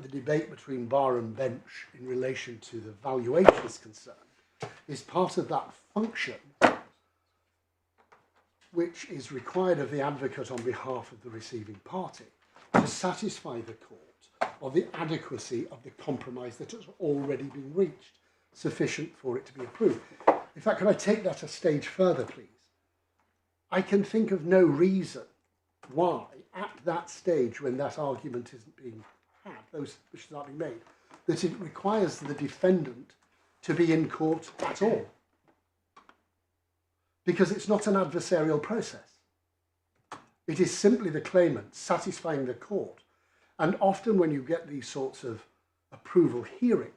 the debate between bar and bench in relation to the valuation is concerned is part of that function which is required of the advocate on behalf of the receiving party to satisfy the court of the adequacy of the compromise that has already been reached, sufficient for it to be approved. In fact, can I take that a stage further, please? I can think of no reason why, at that stage when that argument isn't being had, those which are not being made, that it requires the defendant to be in court at all. Because it's not an adversarial process. It is simply the claimant satisfying the court. And often when you get these sorts of approval hearings,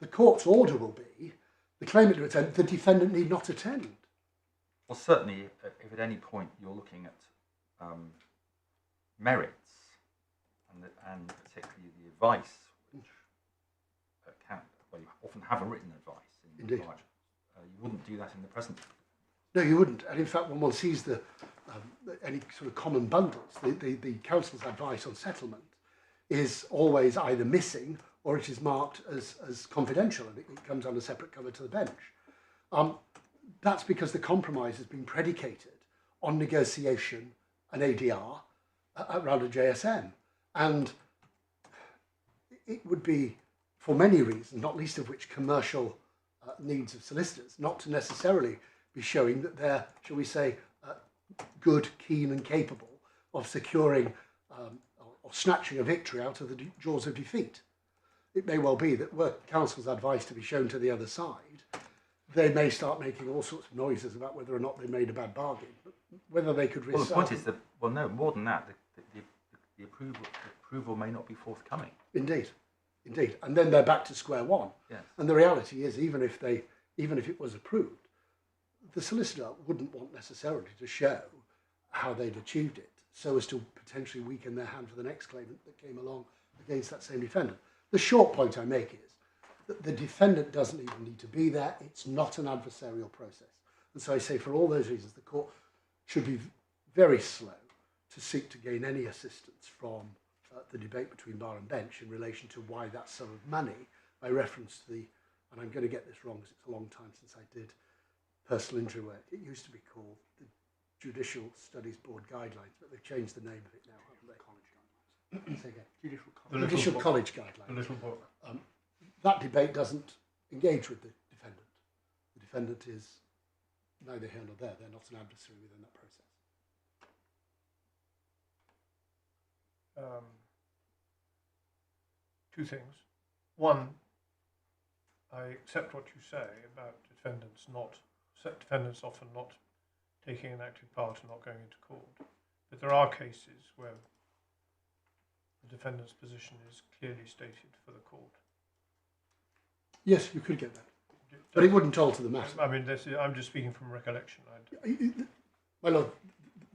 the court's order will be the claimant to attend, the defendant need not attend. Well, certainly, if at any point you're looking at merits and particularly the advice, which well, you often have a written advice in the large, you wouldn't do that in the present. No, you wouldn't. And in fact, when one sees any sort of common bundles, the counsel's advice on settlement is always either missing or it is marked as confidential and it comes on a separate cover to the bench. That's because the compromise has been predicated on negotiation and ADR around a JSM. And it would be, for many reasons, not least of which commercial needs of solicitors, not to necessarily be showing that they're, shall we say, good, keen and capable of securing or snatching a victory out of the jaws of defeat. It may well be that were counsel's advice to be shown to the other side, they may start making all sorts of noises about whether or not they made a bad bargain, but whether they could risk. Well, the point is that, well, no, more than that, the approval may not be forthcoming. Indeed, indeed, and then they're back to square one. Yes. And the reality is, even if it was approved, the solicitor wouldn't want necessarily to show how they'd achieved it, so as to potentially weaken their hand for the next claimant that came along against that same defendant. The short point I make is that the defendant doesn't even need to be there. It's not an adversarial process. And so I say for all those reasons, the court should be very slow to seek to gain any assistance from the debate between bar and bench in relation to why that sum of money, by reference to the, and I'm going to get this wrong because it's a long time since I did personal injury work. It used to be called the Judicial Studies Board Guidelines, but they've changed the name of it now, haven't they? College Guidelines. Say again. Judicial College Guidelines. The little book. That debate doesn't engage with the defendant. The defendant is neither here nor there. They're not an adversary within that process. Two things. One, I accept what you say about defendants often not taking an active part and not going into court. But there are cases where the defendant's position is clearly stated for the court. Yes, you could get that. But it wouldn't alter the matter. I mean, I'm just speaking from recollection. My lord,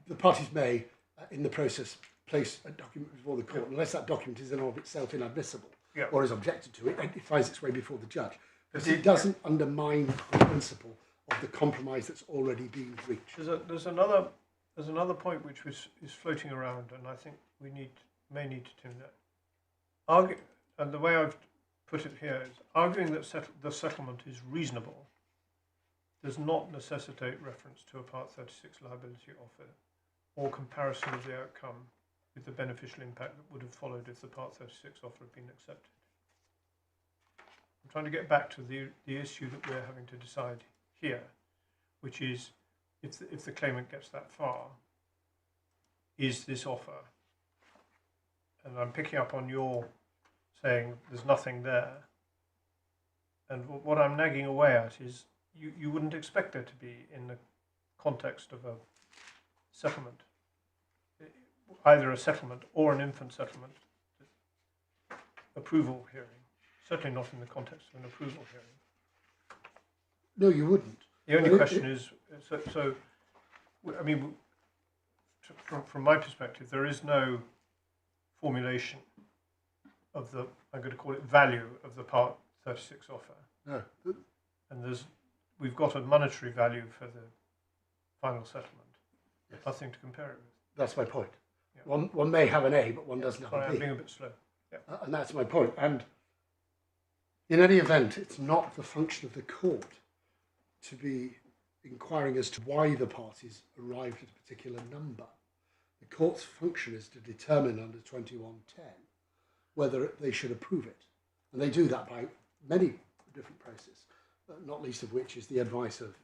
the parties may, in the process, place a document before the court, unless that document is in of itself inadmissible or is objected to, it finds its way before the judge. But it doesn't undermine the principle of the compromise that's already been reached. There's another point which is floating around, and I think we may need to tune that. And the way I've put it here is arguing that the settlement is reasonable does not necessitate reference to a Part 36 liability offer or comparison of the outcome with the beneficial impact that would have followed if the Part 36 offer had been accepted. I'm trying to get back to the issue that we're having to decide here, which is if the claimant gets that far, is this offer, and I'm picking up on your saying there's nothing there, and what I'm nagging away at is you wouldn't expect there to be, in the context of a settlement, either a settlement or an infant settlement approval hearing, certainly not in the context of an approval hearing. No, you wouldn't. The only question is, I mean, from my perspective, there is no formulation of the, I'm going to call it, value of the Part 36 offer. No, And we've got a monetary value for the final settlement. yes. Nothing to compare it with. That's my point. Yeah. One may have an A, but one doesn't Sorry, have a I'm B. being a bit slow. Yeah. And that's my point. And in any event, it's not the function of the court to be inquiring as to why the parties arrived at a particular number. The court's function is to determine under 2110 whether they should approve it. And they do that by many different processes, not least of which is the advice of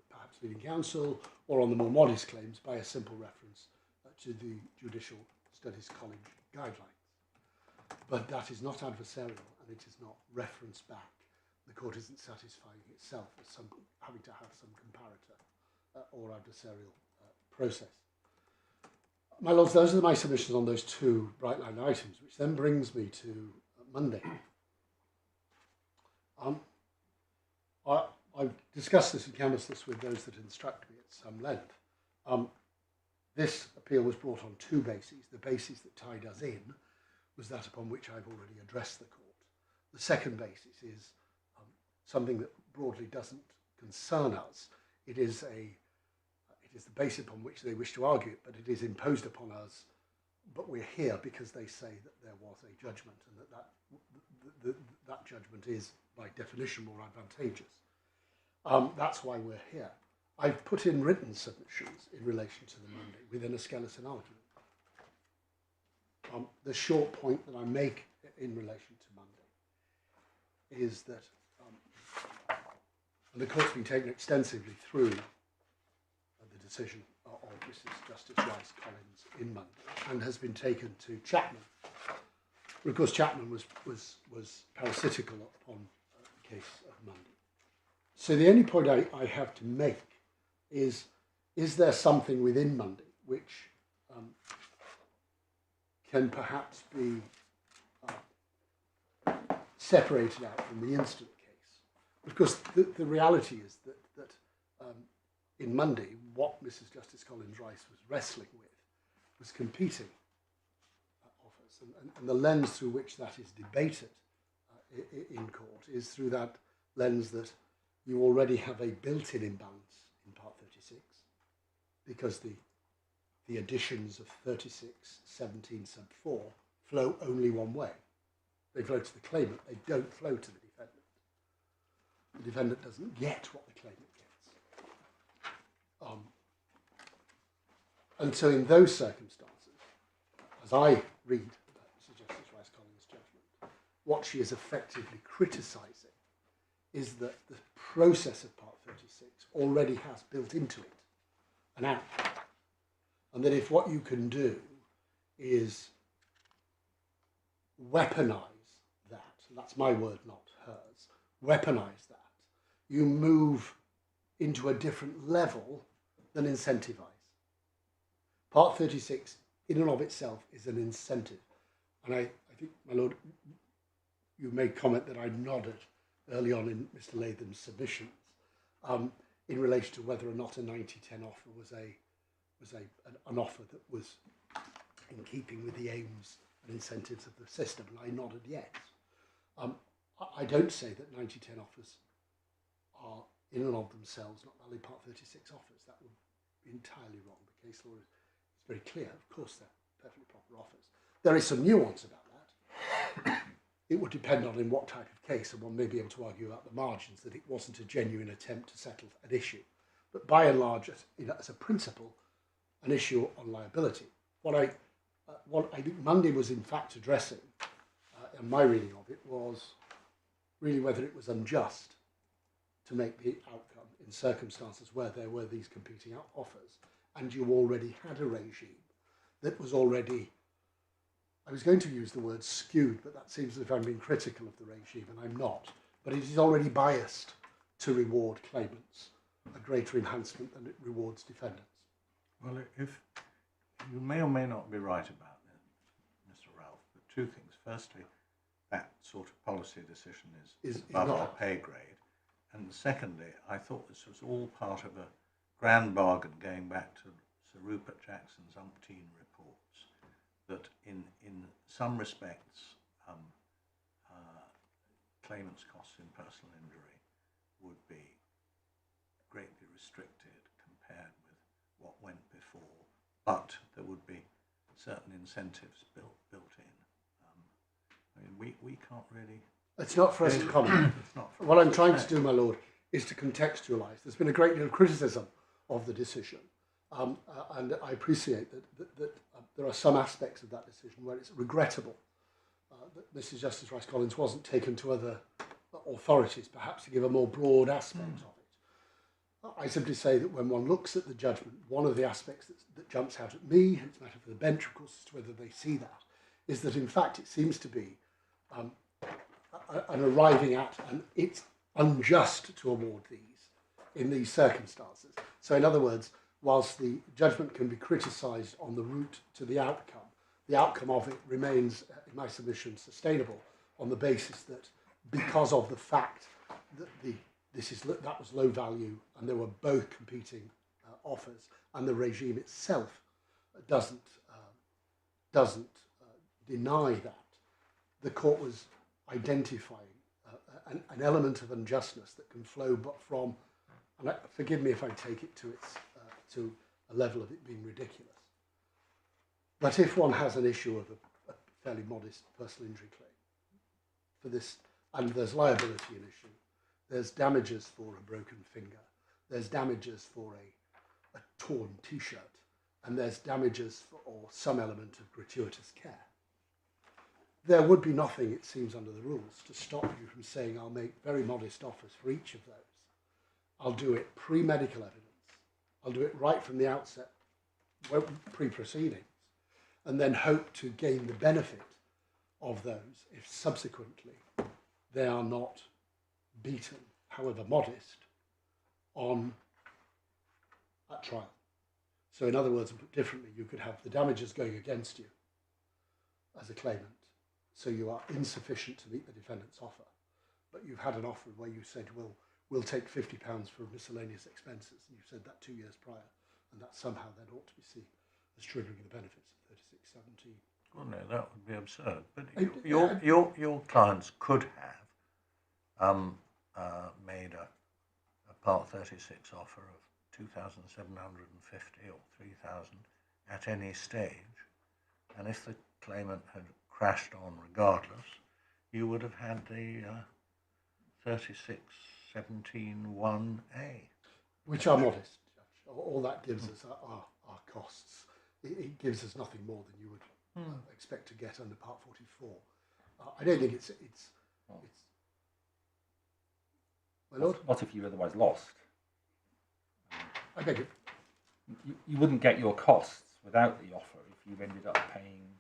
perhaps leading counsel, or on the more modest claims by a simple reference to the Judicial Studies College guidelines. But that is not adversarial, and it is not referenced back. The court isn't satisfying itself as having to have some comparator or adversarial process. My Lords, those are my submissions on those two bright line items, which then brings me to Monday. I've discussed this and canvassed this with those that instruct me at some length. This appeal was brought on two bases. The basis that tied us in was that upon which I've already addressed the court. The second basis is something that broadly doesn't concern us. It is the basis upon which they wish to argue it, but it is imposed upon us. But we're here because they say that there was a judgment, and that judgment is, by definition, more advantageous. That's why we're here. I've put in written submissions in relation to the Monday within a skeleton argument. The short point that I make in relation to Monday is that and the court's been taken extensively through the decision of Mrs. Justice Rice Collins in Monday, and has been taken to Chapman. But of course, Chapman was parasitical upon the case of Monday. So the only point I have to make is there something within Monday which can perhaps be separated out from the instant case? Because the reality is that in Monday, what Mrs. Justice Collins Rice was wrestling with was competing offers, and the lens through which that is debated in court is through that lens that you already have a built-in imbalance in Part 36, because the additions of 36, 17 sub 4 flow only one way. They flow to the claimant, they don't flow to the defendant. The defendant doesn't get what the claimant gets. And so in those circumstances, as I read Mrs. Justice Rice Collins' judgment, what she is effectively criticising is that the process of Part 36 already has built into it an outcome. And that if what you can do is weaponize that, and that's my word, not hers, weaponize that, you move into a different level than incentivize. Part 36, in and of itself, is an incentive. And I think, my Lord, you made comment that I nodded early on in Mr. Latham's submissions in relation to whether or not a 90-10 offer was an offer that was in keeping with the aims and incentives of the system, and I nodded yes. I don't say that 90-10 offers are in and of themselves not valid Part 36 offers. That would be entirely wrong. The case law is very clear. Of course, they're perfectly proper offers. There is some nuance about that. It would depend on in what type of case, and one may be able to argue about the margins that it wasn't a genuine attempt to settle an issue. But by and large, as a principle, an issue on liability. What I think Monday was in fact addressing, and my reading of it, was really whether it was unjust to make the outcome in circumstances where there were these competing offers, and you already had a regime that was already, I was going to use the word skewed, but that seems as if I'm being critical of the regime, and I'm not, but it is already biased to reward claimants a greater enhancement than it rewards defendants. Well, if you may or may not be right about that, Mr. Ralph, but two things. Firstly, that sort of policy decision is above our pay grade. And secondly, I thought this was all part of a grand bargain going back to Sir Rupert Jackson's umpteen reports that in some respects claimant's costs in personal injury would be greatly restricted compared with what went before, but there would be certain incentives built in. I mean, we can't really. It's not for us to comment. What I'm trying to do, my lord, is to contextualise. There's been a great deal of criticism of the decision, and I appreciate that there are some aspects of that decision where it's regrettable that Mrs. Justice Rice-Collins wasn't taken to other authorities, perhaps to give a more broad aspect of it. I simply say that when one looks at the judgment, one of the aspects that jumps out at me, and it's a matter for the bench, of course, as to whether they see that, is that in fact it seems to be an arriving at, and it's unjust to award these in these circumstances. So in other words, whilst the judgment can be criticised on the route to the outcome of it remains, in my submission, sustainable on the basis that because of the fact that that was low value and there were both competing offers, and the regime itself doesn't deny that, the court was identifying an element of unjustness that can flow but from, and forgive me if I take it to a level of it being ridiculous. But if one has an issue of a fairly modest personal injury claim for this, and there's liability an issue, there's damages for a broken finger, there's damages for a torn T-shirt, and there's damages for or some element of gratuitous care. There would be nothing, it seems, under the rules to stop you from saying, I'll make very modest offers for each of those. I'll do it pre-medical evidence. I'll do it right from the outset, pre-proceedings, and then hope to gain the benefit of those if subsequently they are not beaten, however modest, at trial. So in other words, and put differently, you could have the damages going against you as a claimant, so you are insufficient to meet the defendant's offer, but you've had an offer where you said, well, we'll take £50 for miscellaneous expenses, and you said that 2 years prior, and that somehow then ought to be seen as triggering the benefits of 3617. Well, no, that would be absurd. But your clients could have made a Part 36 offer of 2,750 or 3,000 at any stage, and if the claimant had crashed on regardless, you would have had the 3617(1)(a), which are modest. All that gives us are costs. It gives us nothing more than you would expect to get under Part 44. I don't think it's. My lord. What if you otherwise lost? I beg it. You wouldn't get your costs without the offer if you ended up paying.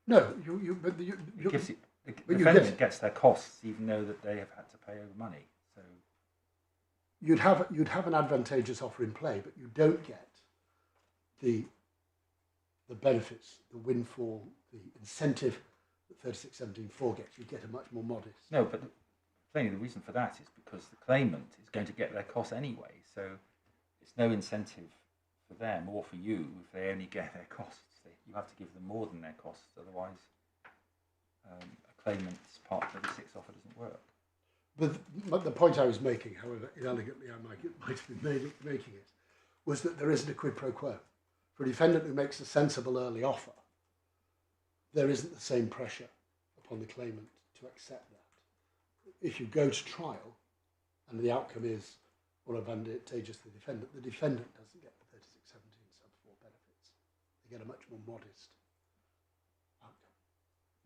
No, the defendant gets their costs even though that they have had to pay over money. So you'd have an advantageous offer in play, but you don't get the benefits, the windfall, the incentive that 3617(4) gets. You get a much more modest. No, but the reason for that is because the claimant is going to get their costs anyway. So it's no incentive for them or for you if they only get their costs. You have to give them more than their costs, otherwise a claimant's Part 36 offer doesn't work. But the point I was making, however inelegantly I might have been making it, was that there isn't a quid pro quo. For a defendant who makes a sensible early offer, there isn't the same pressure upon the claimant to accept that. If you go to trial and the outcome is more advantageous to the defendant doesn't get the 3617(4) benefits. They get a much more modest outcome.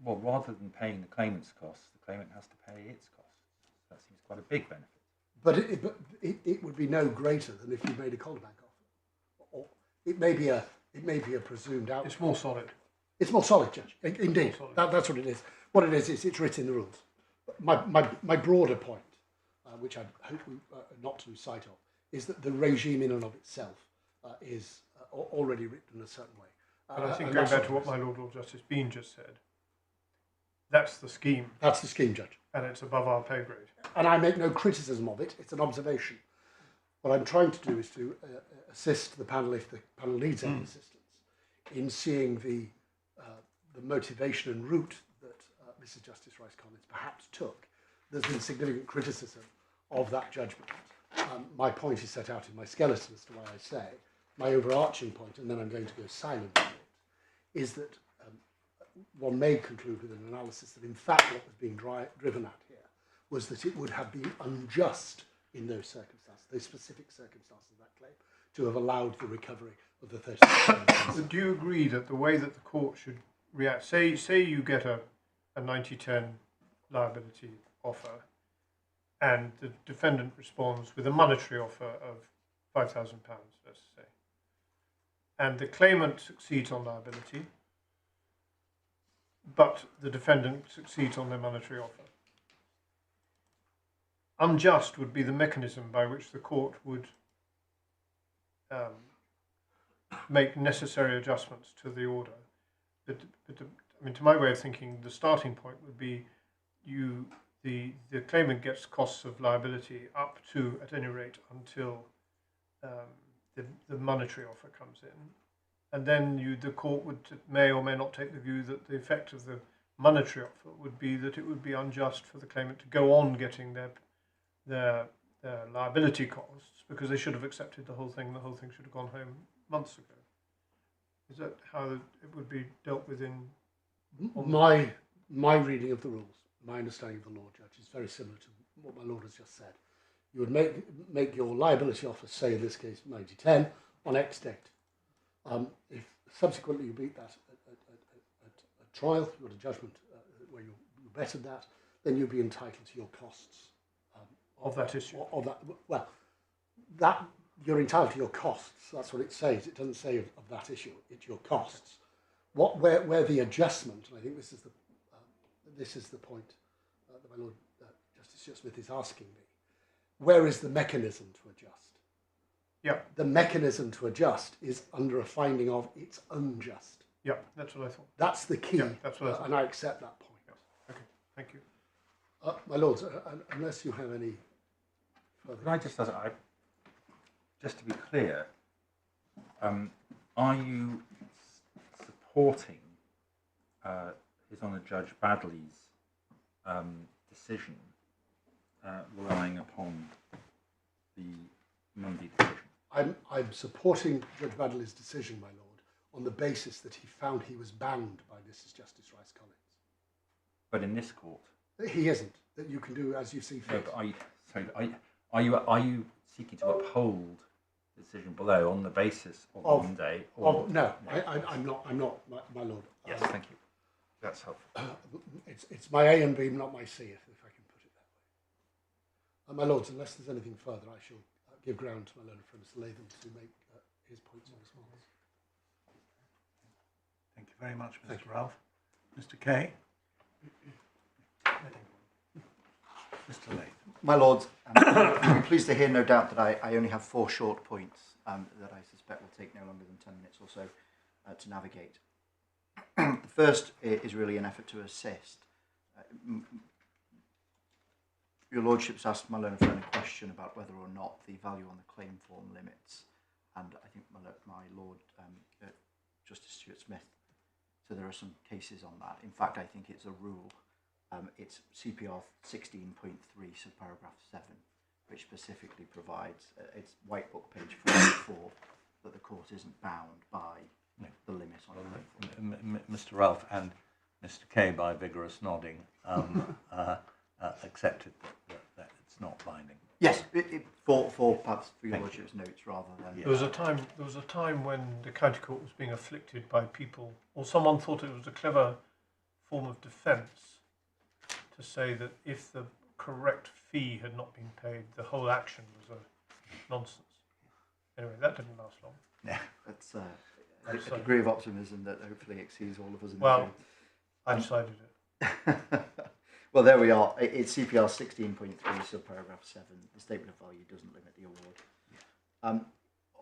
Well, rather than paying the claimant's costs, the claimant has to pay its costs. That seems quite a big benefit. But it would be no greater than if you made a Calderbank offer. Or it may be a presumed outcome. It's more solid. It's more solid, Judge. Indeed, solid. That's what it is. What it is it's written in the rules. My broader point, which I hope not to lose sight of, is that the regime in and of itself is already written in a certain way. And I think going back to what my Lord Justice Bean just said, that's the scheme. That's the scheme, Judge. And it's above our pay grade. And I make no criticism of it. It's an observation. What I'm trying to do is to assist the panel, if the panel needs any assistance, in seeing the motivation and route that Mrs. Justice Rice-Collins perhaps took. There's been significant criticism of that judgment. My point is set out in my skeleton as to why I say. My overarching point, and then I'm going to go silent on it, is that one may conclude with an analysis that in fact what was being driven at here was that it would have been unjust in those circumstances, those specific circumstances of that claim, to have allowed the recovery of the 30%. But do you agree that the way that the court should react, say you get a 90-10 liability offer and the defendant responds with a monetary offer of £5,000, let's say, and the claimant succeeds on liability, but the defendant succeeds on their monetary offer. Unjust would be the mechanism by which the court would make necessary adjustments to the order. But I mean, to my way of thinking, the starting point would be the claimant gets costs of liability up to, at any rate, until the monetary offer comes in. And then the court may or may not take the view that the effect of the monetary offer would be that it would be unjust for the claimant to go on getting their liability costs because they should have accepted the whole thing. The whole thing should have gone home months ago. Is that how it would be dealt with in? My reading of the rules, my understanding of the law, Judge, is very similar to what my Lord has just said. You would make your liability offer, say in this case 90-10, on X date. If subsequently you beat that at trial, you got a judgment where you bettered that, then you'd be entitled to your costs of that issue. That you're entitled to your costs. That's what it says. It doesn't say of that issue. It's your costs. Where the adjustment, and I think this is the point that my Lord Justice Stuart-Smith is asking me. Where is the mechanism to adjust? Yeah. The mechanism to adjust is under a finding of it's unjust. Yeah, that's what I thought. That's the key. Yeah, that's what I thought. And I accept that point. Yeah. Okay, thank you. My Lords, unless you have any further... Could I just ask, just to be clear, are you supporting His Honour Judge Baddeley's decision relying upon the Monday decision? I'm supporting Judge Baddeley's decision, my Lord, on the basis that he found he was bound by Mrs. Justice Rice-Collins. But in this court? He isn't. That you can do as you see fit. No, but are you seeking to uphold the decision below on the basis of Monday? Or, no, I'm not, my Lord. Yes, thank you. That's helpful. It's my A and B, not my C, if I can put it that way. My Lords, unless there's anything further, I shall give ground to my learned friend Mr. Latham to make his points in response. Thank you very much, Mr. Ralph. Mr. Kay. Mr. Latham. My Lords, I'm pleased to hear, no doubt, that I only have 4 short points that I suspect will take no longer than 10 minutes or so to navigate. The first is really an effort to assist. Your Lordships asked my learned friend a question about whether or not the value on the claim form limits, and I think my Lord Justice Stuart-Smith, so there are some cases on that. In fact, I think it's a rule. It's CPR 16.3, subparagraph 7, which specifically provides, it's White Book page 44, that the court isn't bound by the limit on the claim form. Mr. Ralph and Mr. Kay, by vigorous nodding, accepted that it's not binding. Yes, for perhaps for your Lordship's notes rather than... Yeah. There was a time when the county court was being afflicted by people, or someone thought it was a clever form of defence to say that if the correct fee had not been paid, the whole action was a nonsense. Anyway, that didn't last long. Yeah, that's a degree of optimism that hopefully exceeds all of us in the Well, room. I decided it. Well, there we are. It's CPR 16.3, subparagraph 7. The statement of value doesn't limit the award.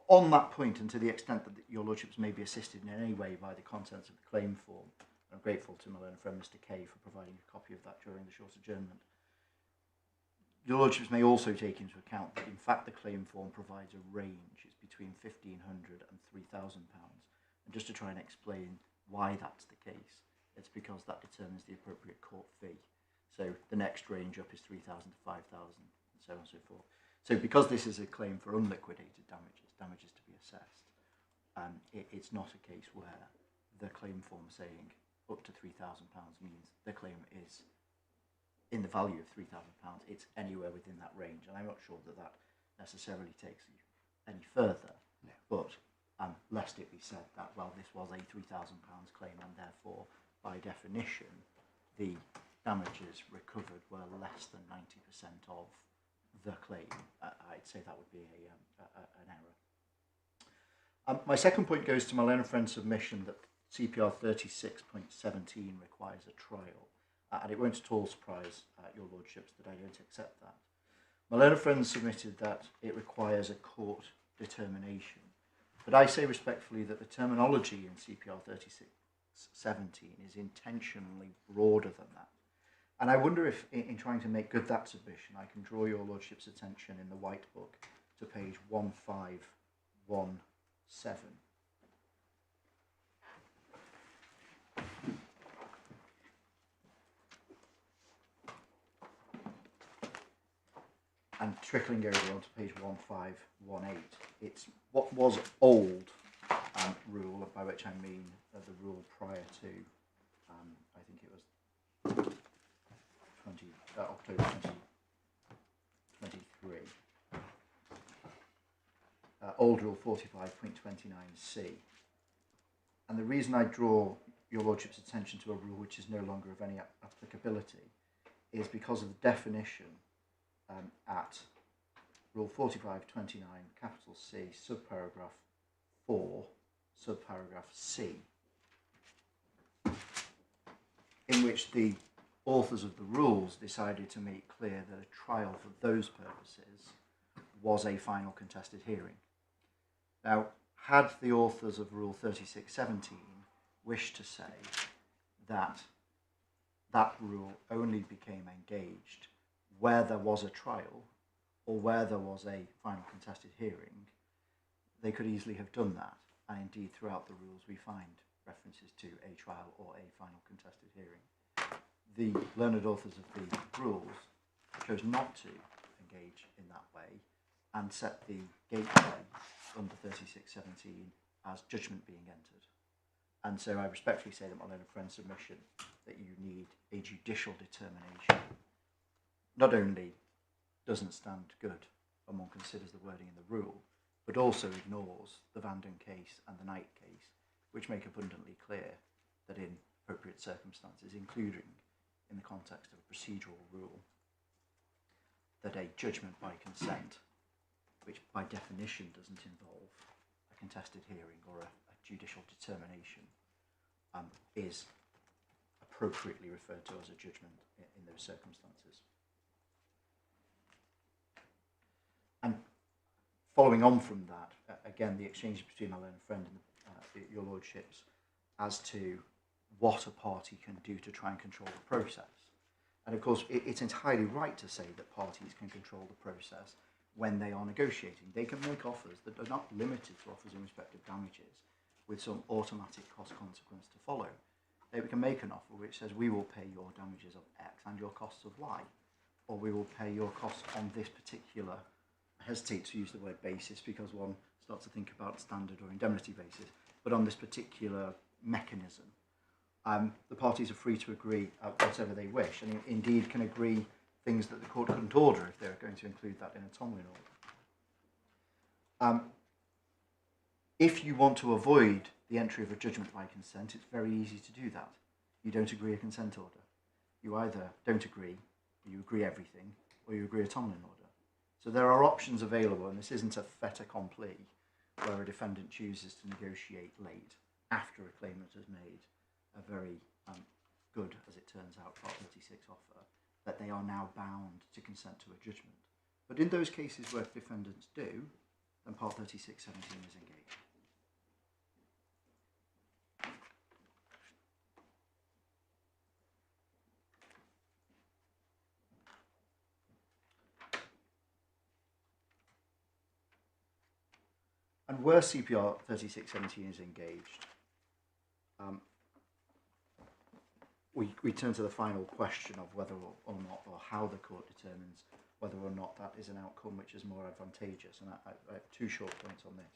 On that point, and to the extent that your Lordships may be assisted in any way by the contents of the claim form, I'm grateful to my learned friend Mr. Kay for providing a copy of that during the short adjournment. your Lordships may also take into account that in fact the claim form provides a range. It's between £1,500 and £3,000. And just to try and explain why that's the case, it's because that determines the appropriate court fee. So the next range up is 3,000 to 5,000, and so on and so forth. So because this is a claim for unliquidated damages, damages to be assessed, it's not a case where the claim form saying up to £3,000 means the claim is in the value of £3,000. It's anywhere within that range, and I'm not sure that that necessarily takes you any further. No. But lest it be said that, well, this was a £3,000 claim, and therefore, by definition, the damages recovered were less than 90% of the claim. I'd say that would be an error. My second point goes to my learned friend's submission that CPR 36.17 requires a trial. And it won't at all surprise your Lordships that I don't accept that. My learned friend submitted that it requires a court determination. But I say respectfully that the terminology in CPR 36.17 is intentionally broader than that. And I wonder if, in trying to make good that submission, I can draw your Lordship's attention in the White Book to page 1517. And trickling over onto page 1518, it's what was old rule, by which I mean the rule prior to, I think it was October 2023. Old rule 45.29c. And the reason I draw your Lordship's attention to a rule which is no longer of any applicability is because of the definition at Rule 45.29, capital C, subparagraph 4, subparagraph C, in which the authors of the rules decided to make clear that a trial for those purposes was a final contested hearing. Now, had the authors of Rule 36.17 wished to say that that rule only became engaged where there was a trial or where there was a final contested hearing, they could easily have done that. And indeed, throughout the rules, we find references to a trial or a final contested hearing. The learned authors of the rules chose not to engage in that way and set the gateway under 36.17 as judgment being entered. And so I respectfully say that my learned friend's submission that you need a judicial determination not only doesn't stand good when one considers the wording in the rule, but also ignores the Vanden case and the Knight case, which make abundantly clear that in appropriate circumstances, including in the context of a procedural rule, that a judgment by consent, which by definition doesn't involve a contested hearing or a judicial determination, is appropriately referred to as a judgment in those circumstances. And following on from that, again, the exchange between my learned friend and your Lordships as to what a party can do to try and control the process. And of course, it's entirely right to say that parties can control the process when they are negotiating. They can make offers that are not limited to offers in respect of damages with some automatic cost consequence to follow. They can make an offer which says, we will pay your damages of X and your costs of Y, or we will pay your costs on this particular, I hesitate to use the word basis because one starts to think about standard or indemnity basis, but on this particular mechanism. The parties are free to agree whatever they wish, and indeed can agree things that the court couldn't order if they're going to include that in a Tomlin order. If you want to avoid the entry of a judgment by consent, it's very easy to do that. You don't agree a consent order. You either don't agree, or you agree everything, or you agree a Tomlin order. So there are options available, and this isn't a fait accompli where a defendant chooses to negotiate late after a claimant has made a very good, as it turns out, Part 36 offer, that they are now bound to consent to a judgment. But in those cases where defendants do, then Part 36.17 is engaged. where CPR 3617 is engaged, we turn to the final question of whether or not, or how the court determines whether or not that is an outcome which is more advantageous. And I have two short points on this.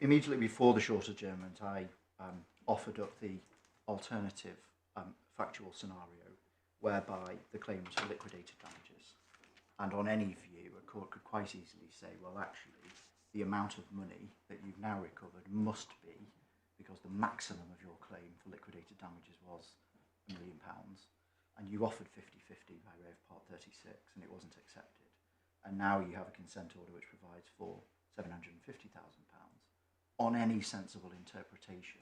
Immediately before the short adjournment, I offered up the alternative factual scenario whereby the claims for liquidated damages. And on any view, a court could quite easily say, well, actually, the amount of money that you've now recovered must be, because the maximum of your claim for liquidated damages was £1 million, and you offered 50-50 by way of Part 36, and it wasn't accepted. And now you have a consent order which provides for £750,000. On any sensible interpretation,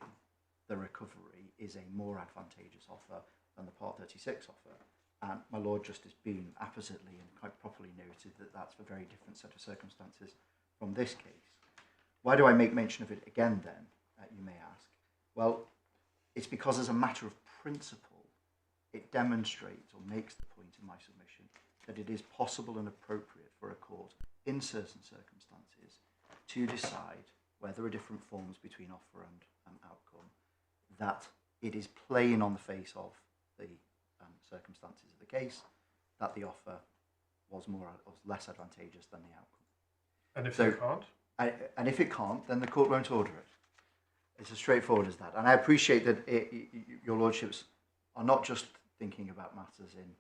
the recovery is a more advantageous offer than the Part 36 offer. And my Lord Justice Bean appositely and quite properly noted that that's a very different set of circumstances from this case. Why do I make mention of it again then, you may ask? Well, it's because as a matter of principle, it demonstrates or makes the point in my submission that it is possible and appropriate for a court in certain circumstances to decide where there are different forms between offer and outcome, that it is plain on the face of the circumstances of the case that the offer was less advantageous than the outcome. And if it can't? And if it can't, then the court won't order it. It's as straightforward as that. And I appreciate that your lordships are not just thinking about matters in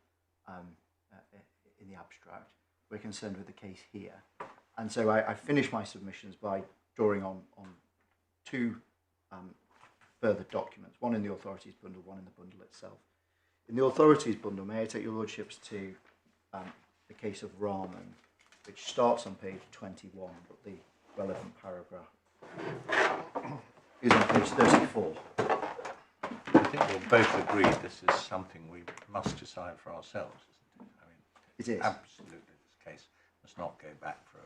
the abstract. We're concerned with the case here. And so I finish my submissions by drawing on two further documents, one in the authorities bundle, one in the bundle itself. In the authorities bundle, may I take your lordships to the case of Rahman, which starts on page 21, but the relevant paragraph is on page 34. I think we'll both agree this is something we must decide for ourselves, isn't it? I mean, it is. Absolutely, this case must not go back for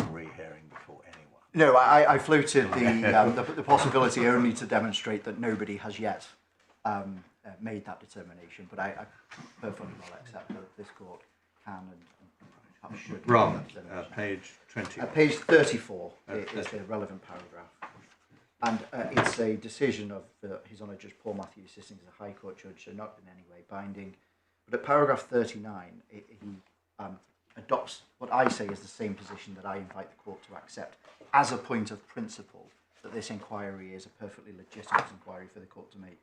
a rehearing before anyone. No, I floated the possibility only to demonstrate that nobody has yet made that determination, but I perfectly well accept that this court can and perhaps should. Wrong. Page 20. Page 34 is the relevant paragraph. And it's a decision of His Honour Judge Paul Matthews, sitting as a High Court judge, so not in any way binding. But at paragraph 39, he adopts what I say is the same position that I invite the court to accept as a point of principle, that this inquiry is a perfectly legitimate inquiry for the court to make.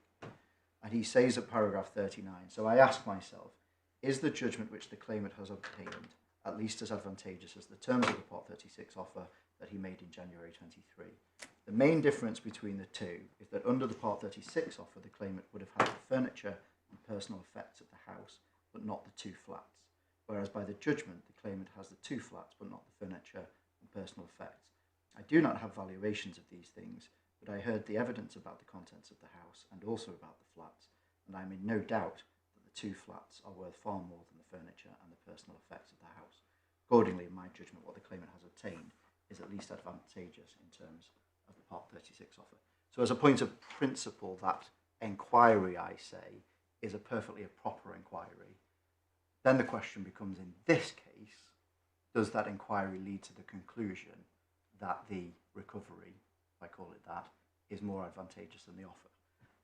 And he says at paragraph 39, so I ask myself, is the judgment which the claimant has obtained at least as advantageous as the terms of the Part 36 offer that he made in January 23? The main difference between the two is that under the Part 36 offer, the claimant would have had the furniture and personal effects of the house, but not the two flats. Whereas by the judgment, the claimant has the two flats, but not the furniture and personal effects. I do not have valuations of these things, but I heard the evidence about the contents of the house and also about the flats, and I am in no doubt that the two flats are worth far more than the furniture and the personal effects of the house. Accordingly, in my judgment, what the claimant has obtained is at least advantageous in terms of the Part 36 offer. So as a point of principle, that inquiry, I say, is a perfectly proper inquiry. Then the question becomes, in this case, does that inquiry lead to the conclusion that the recovery, if I call it that, is more advantageous than the offer?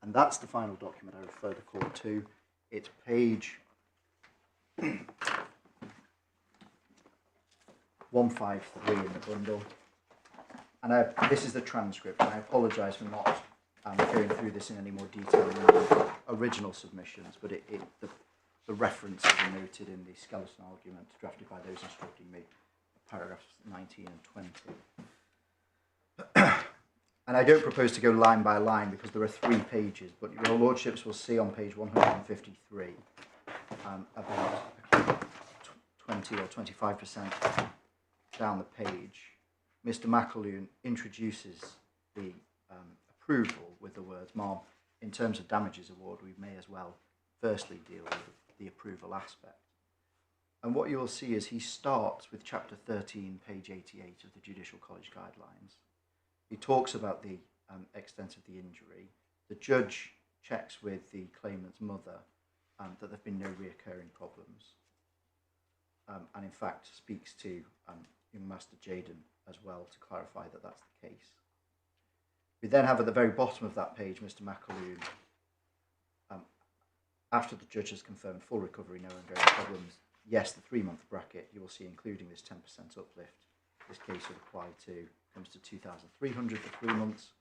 And that's the final document I refer the court to. It's page 153 in the bundle. And this is the transcript, and I apologise for not going through this in any more detail in the original submissions, but the references are noted in the skeleton argument drafted by those instructing me, paragraphs 19 and 20. And I don't propose to go line by line because there are 3 pages, but your lordships will see on page 153 about 20 or 25% down the page, Mr. McAloon introduces the approval with the words, "Ma'am, in terms of damages award, we may as well firstly deal with the approval aspect." And what you will see is he starts with chapter 13, page 88 of the Judicial College Guidelines. He talks about the extent of the injury. The judge checks with the claimant's mother that there have been no reoccurring problems. And in fact speaks to young Master Jaden as well to clarify that that's the case. We then have at the very bottom of that page, Mr. McAloon, after the judge has confirmed full recovery, no ongoing problems, yes, the 3-month bracket, you will see including this 10% uplift. This case would apply to, comes to 2,300 for 3 months.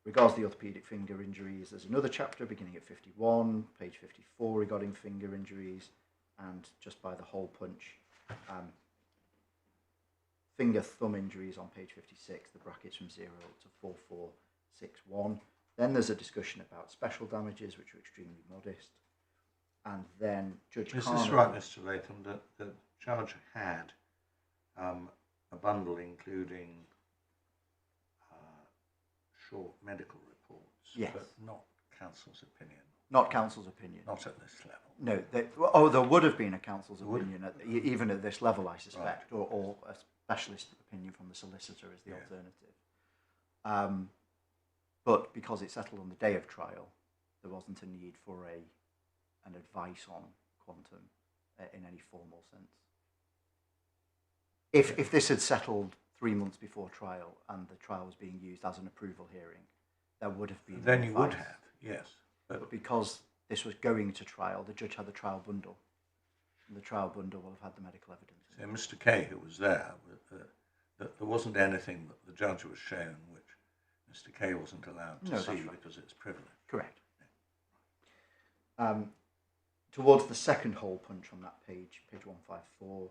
Regards the orthopaedic finger injuries, there's another chapter beginning at 51, page 54 regarding finger injuries, and just by the hole punch, finger thumb injuries on page 56, the brackets from 0 to 4461. Then there's a discussion about special damages, which are extremely modest. And then Judge Is Carney... this right, Mr. Latham, that the judge had a bundle including short medical reports, Yes. but not counsel's opinion? Not counsel's opinion. Not at this level. No, there would have been a counsel's opinion, even at this level, I suspect, Right. or a specialist opinion from the solicitor is the alternative. But because it settled on the day of trial, there wasn't a need for an advice on quantum in any formal sense. If this had settled 3 months before trial and the trial was being used as an approval hearing, there would have been Then you advice. would have, yes. But because this was going to trial, the judge had the trial bundle. And the trial bundle will have had the medical evidence. So Mr. Kay, who was there, there wasn't anything that the judge was shown which Mr. Kay wasn't allowed to see because it's privileged. Correct. Towards the second hole punch on that page, page 154,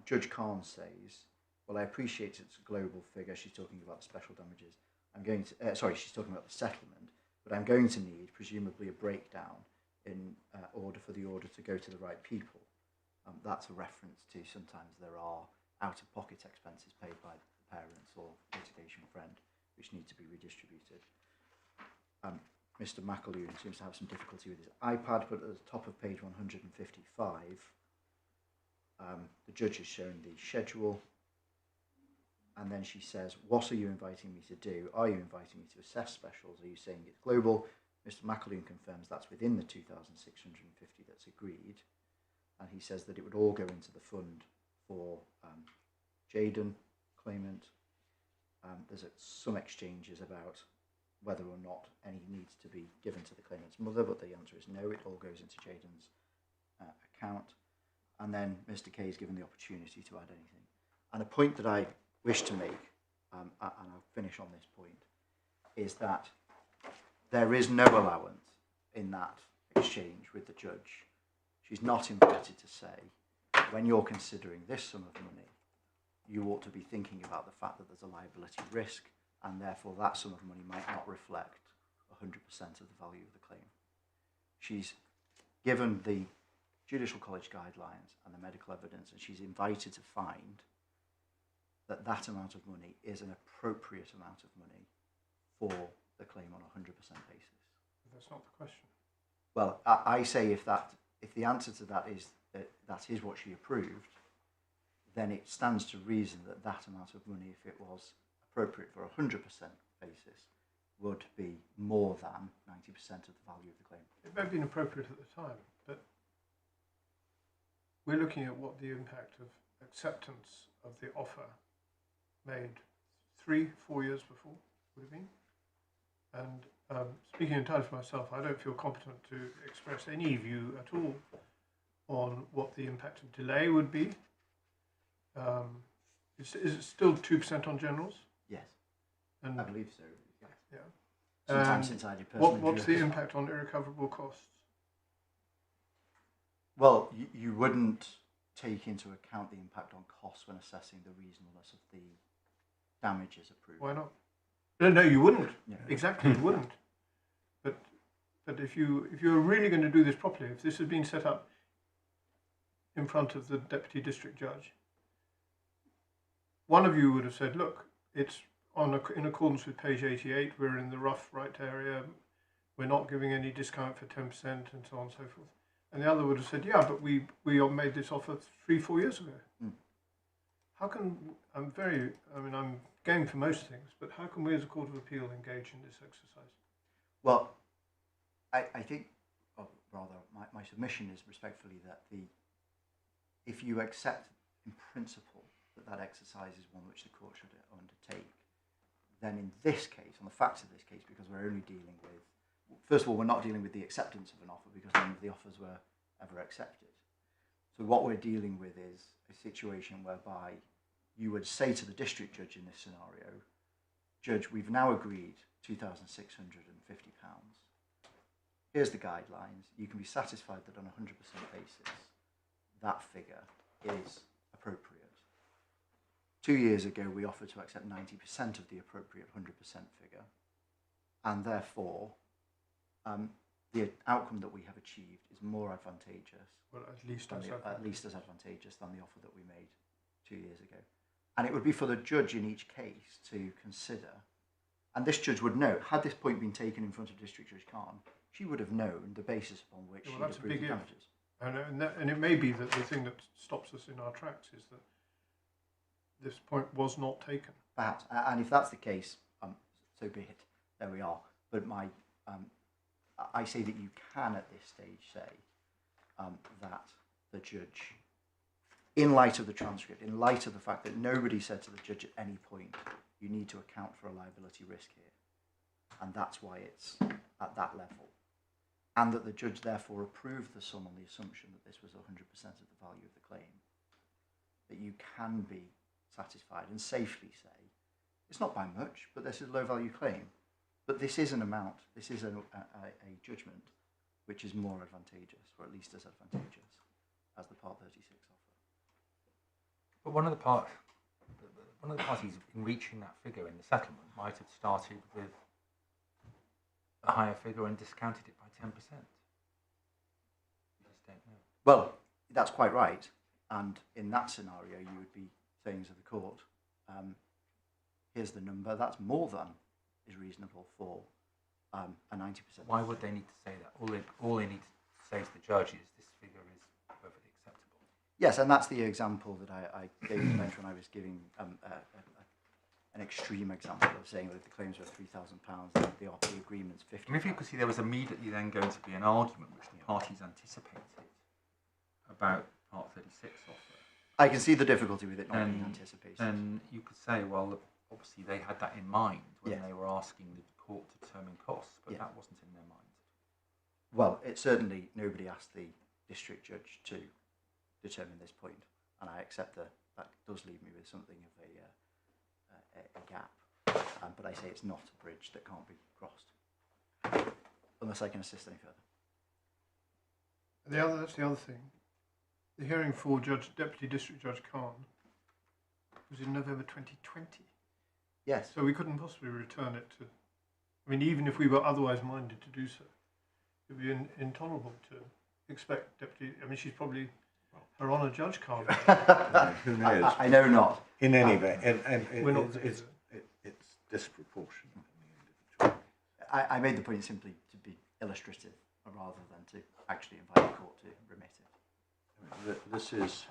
Judge Carn says, well, I appreciate it's a global figure. She's talking about the special damages. She's talking about the settlement, but I'm going to need, presumably, a breakdown in order for the order to go to the right people. That's a reference to sometimes there are out-of-pocket expenses paid by the parents or litigation friend, which need to be redistributed. Mr. McAloon seems to have some difficulty with his iPad, but at the top of page 155, the judge has shown the schedule, and then she says, what are you inviting me to do? Are you inviting me to assess specials? Are you saying it's global? Mr. McAloon confirms that's within the 2,650 that's agreed, and he says that it would all go into the fund for Jaden, Claimant. There's some exchanges about whether or not any needs to be given to the claimant's mother, but the answer is no, it all goes into Jaden's account. And then Mr. Kay is given the opportunity to add anything. And a point that I wish to make, and I'll finish on this point, is that there is no allowance in that exchange with the judge. She's not invited to say, when you're considering this sum of money, you ought to be thinking about the fact that there's a liability risk, and therefore that sum of money might not reflect 100% of the value of the claim. She's given the Judicial College guidelines and the medical evidence, and she's invited to find that that amount of money is an appropriate amount of money for the claim on a 100% basis. That's not the question. Well, I say if the answer to that is that is what she approved, then it stands to reason that that amount of money, if it was appropriate for a 100% basis, would be more than 90% of the value of the claim. It may have been appropriate at the time, but we're looking at what the impact of acceptance of the offer made 3-4 years before would have been. And speaking entirely for myself, I don't feel competent to express any view at all on what the impact of delay would be. Is it still 2% on generals? Yes, And I believe so. Yeah. yeah. Sometimes since I did personal What's the injury. impact on irrecoverable costs? Well, you wouldn't take into account the impact on costs when assessing the reasonableness of the damages approved. Why not? No, you wouldn't. Yeah. Exactly, you wouldn't. But if you're really going to do this properly, if this had been set up in front of the deputy district judge, one of you would have said, look, it's in accordance with page 88, we're in the rough right area, we're not giving any discount for 10% and so on and so forth. And the other would have said, yeah, but we made this offer 3-4 years ago. How can, I'm game for most things, but how can we as a Court of Appeal engage in this exercise? Well, I think, or rather, my submission is respectfully that if you accept in principle that that exercise is one which the court should undertake, then in this case, on the facts of this case, because we're only dealing with, first of all, we're not dealing with the acceptance of an offer because none of the offers were ever accepted. So what we're dealing with is a situation whereby you would say to the district judge in this scenario, Judge, we've now agreed £2,650. Here's the guidelines. You can be satisfied that on a 100% basis, that figure is appropriate. 2 years ago, we offered to accept 90% of the appropriate 100% figure, and therefore, the outcome that we have achieved is more advantageous. Well, at least as advantageous than the offer that we made 2 years ago. And it would be for the judge in each case to consider, and this judge would know, had this point been taken in front of District Judge Khan, she would have known the basis upon which she would approve the damages. And it may be that the thing that stops us in our tracks is that this point was not taken. Perhaps, and if that's the case, so be it. There we are. But I say that you can at this stage say that the judge, in light of the transcript, in light of the fact that nobody said to the judge at any point, you need to account for a liability risk here, and that's why it's at that level, and that the judge therefore approved the sum on the assumption that this was 100% of the value of the claim, that you can be satisfied and safely say, it's not by much, but this is a low value claim. But this is an amount, this is a judgment which is more advantageous, or at least as advantageous as the Part 36 offer. But one of the parties in reaching that figure in the settlement might have started with a higher figure and discounted it by 10%. You just don't know. Well, that's quite right. And in that scenario, you would be saying to the court, here's the number, that's more than is reasonable for a 90%. Why would they need to say that? All they need to say to the judge is this figure is perfectly acceptable. Yes, and that's the example that I gave to the bench when I was giving an extreme example of saying that if the claims were £3,000, the agreement's £50,000. I mean, if you could see there was immediately then going to be an argument which the parties anticipated about Part 36 offer. I can see the difficulty with it not being anticipated. Then you could say, well, obviously they had that in mind when Yeah. they were asking the court to determine costs, but Yeah. that wasn't in their minds. Well, it certainly nobody asked the district judge to determine this point, and I accept that does leave me with something of a gap. But I say it's not a bridge that can't be crossed, unless I can assist any further. That's the other thing. The hearing for Deputy District Judge Khan was in November 2020. Yes. So we couldn't possibly return it to. I mean, even if we were otherwise minded to do so, it would be intolerable to expect Deputy. I mean, she's probably Her Honour Judge Khan. Who knows? I know not. In any event, it's disproportionate. I made the point simply to be illustrative rather than to actually invite the court to remit it. This is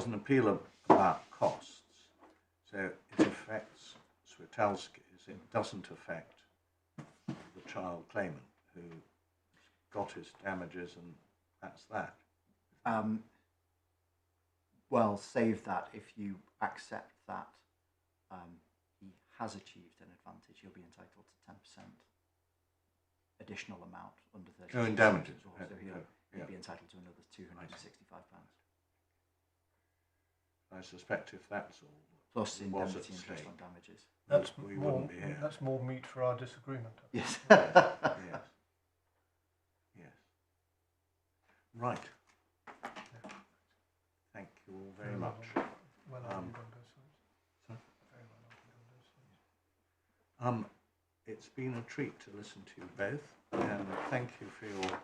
an appeal about costs, so it affects Switalski's. It doesn't affect the child claimant who got his damages, and that's that. Well, save that. If you accept that he has achieved an advantage, he'll be entitled to 10% additional amount under 30. In damages. So he'll be entitled to another £265. I suspect if that's all, Plus it was indemnity at interest stake, on damages. That's we wouldn't be here. That's more meat for our disagreement. Yes. Yes. Yes. Right. Thank you all very much. Well, It's been a treat to listen to you both, and thank you for your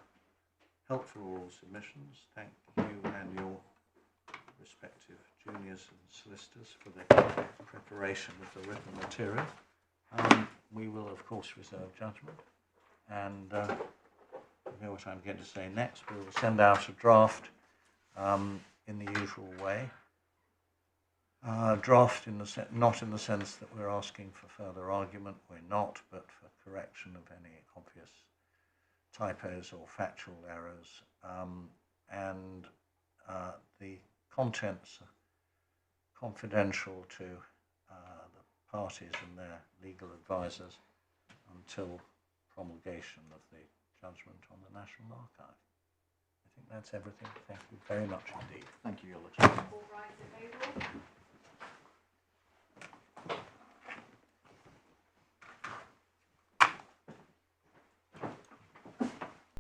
helpful oral submissions. Thank you and your respective juniors and solicitors for the preparation of the written material. We will, of course, reserve judgment, and you know what I'm going to say next. We will send out a draft in the usual way. Draft not in the sense that we're asking for further argument, we're not, but for correction of any obvious typos or factual errors. And the contents are confidential to the parties and their legal advisors until promulgation of the judgment on the National Archive. I think that's everything. Thank you very much indeed. Thank you, Your Lordship. All rise in favour.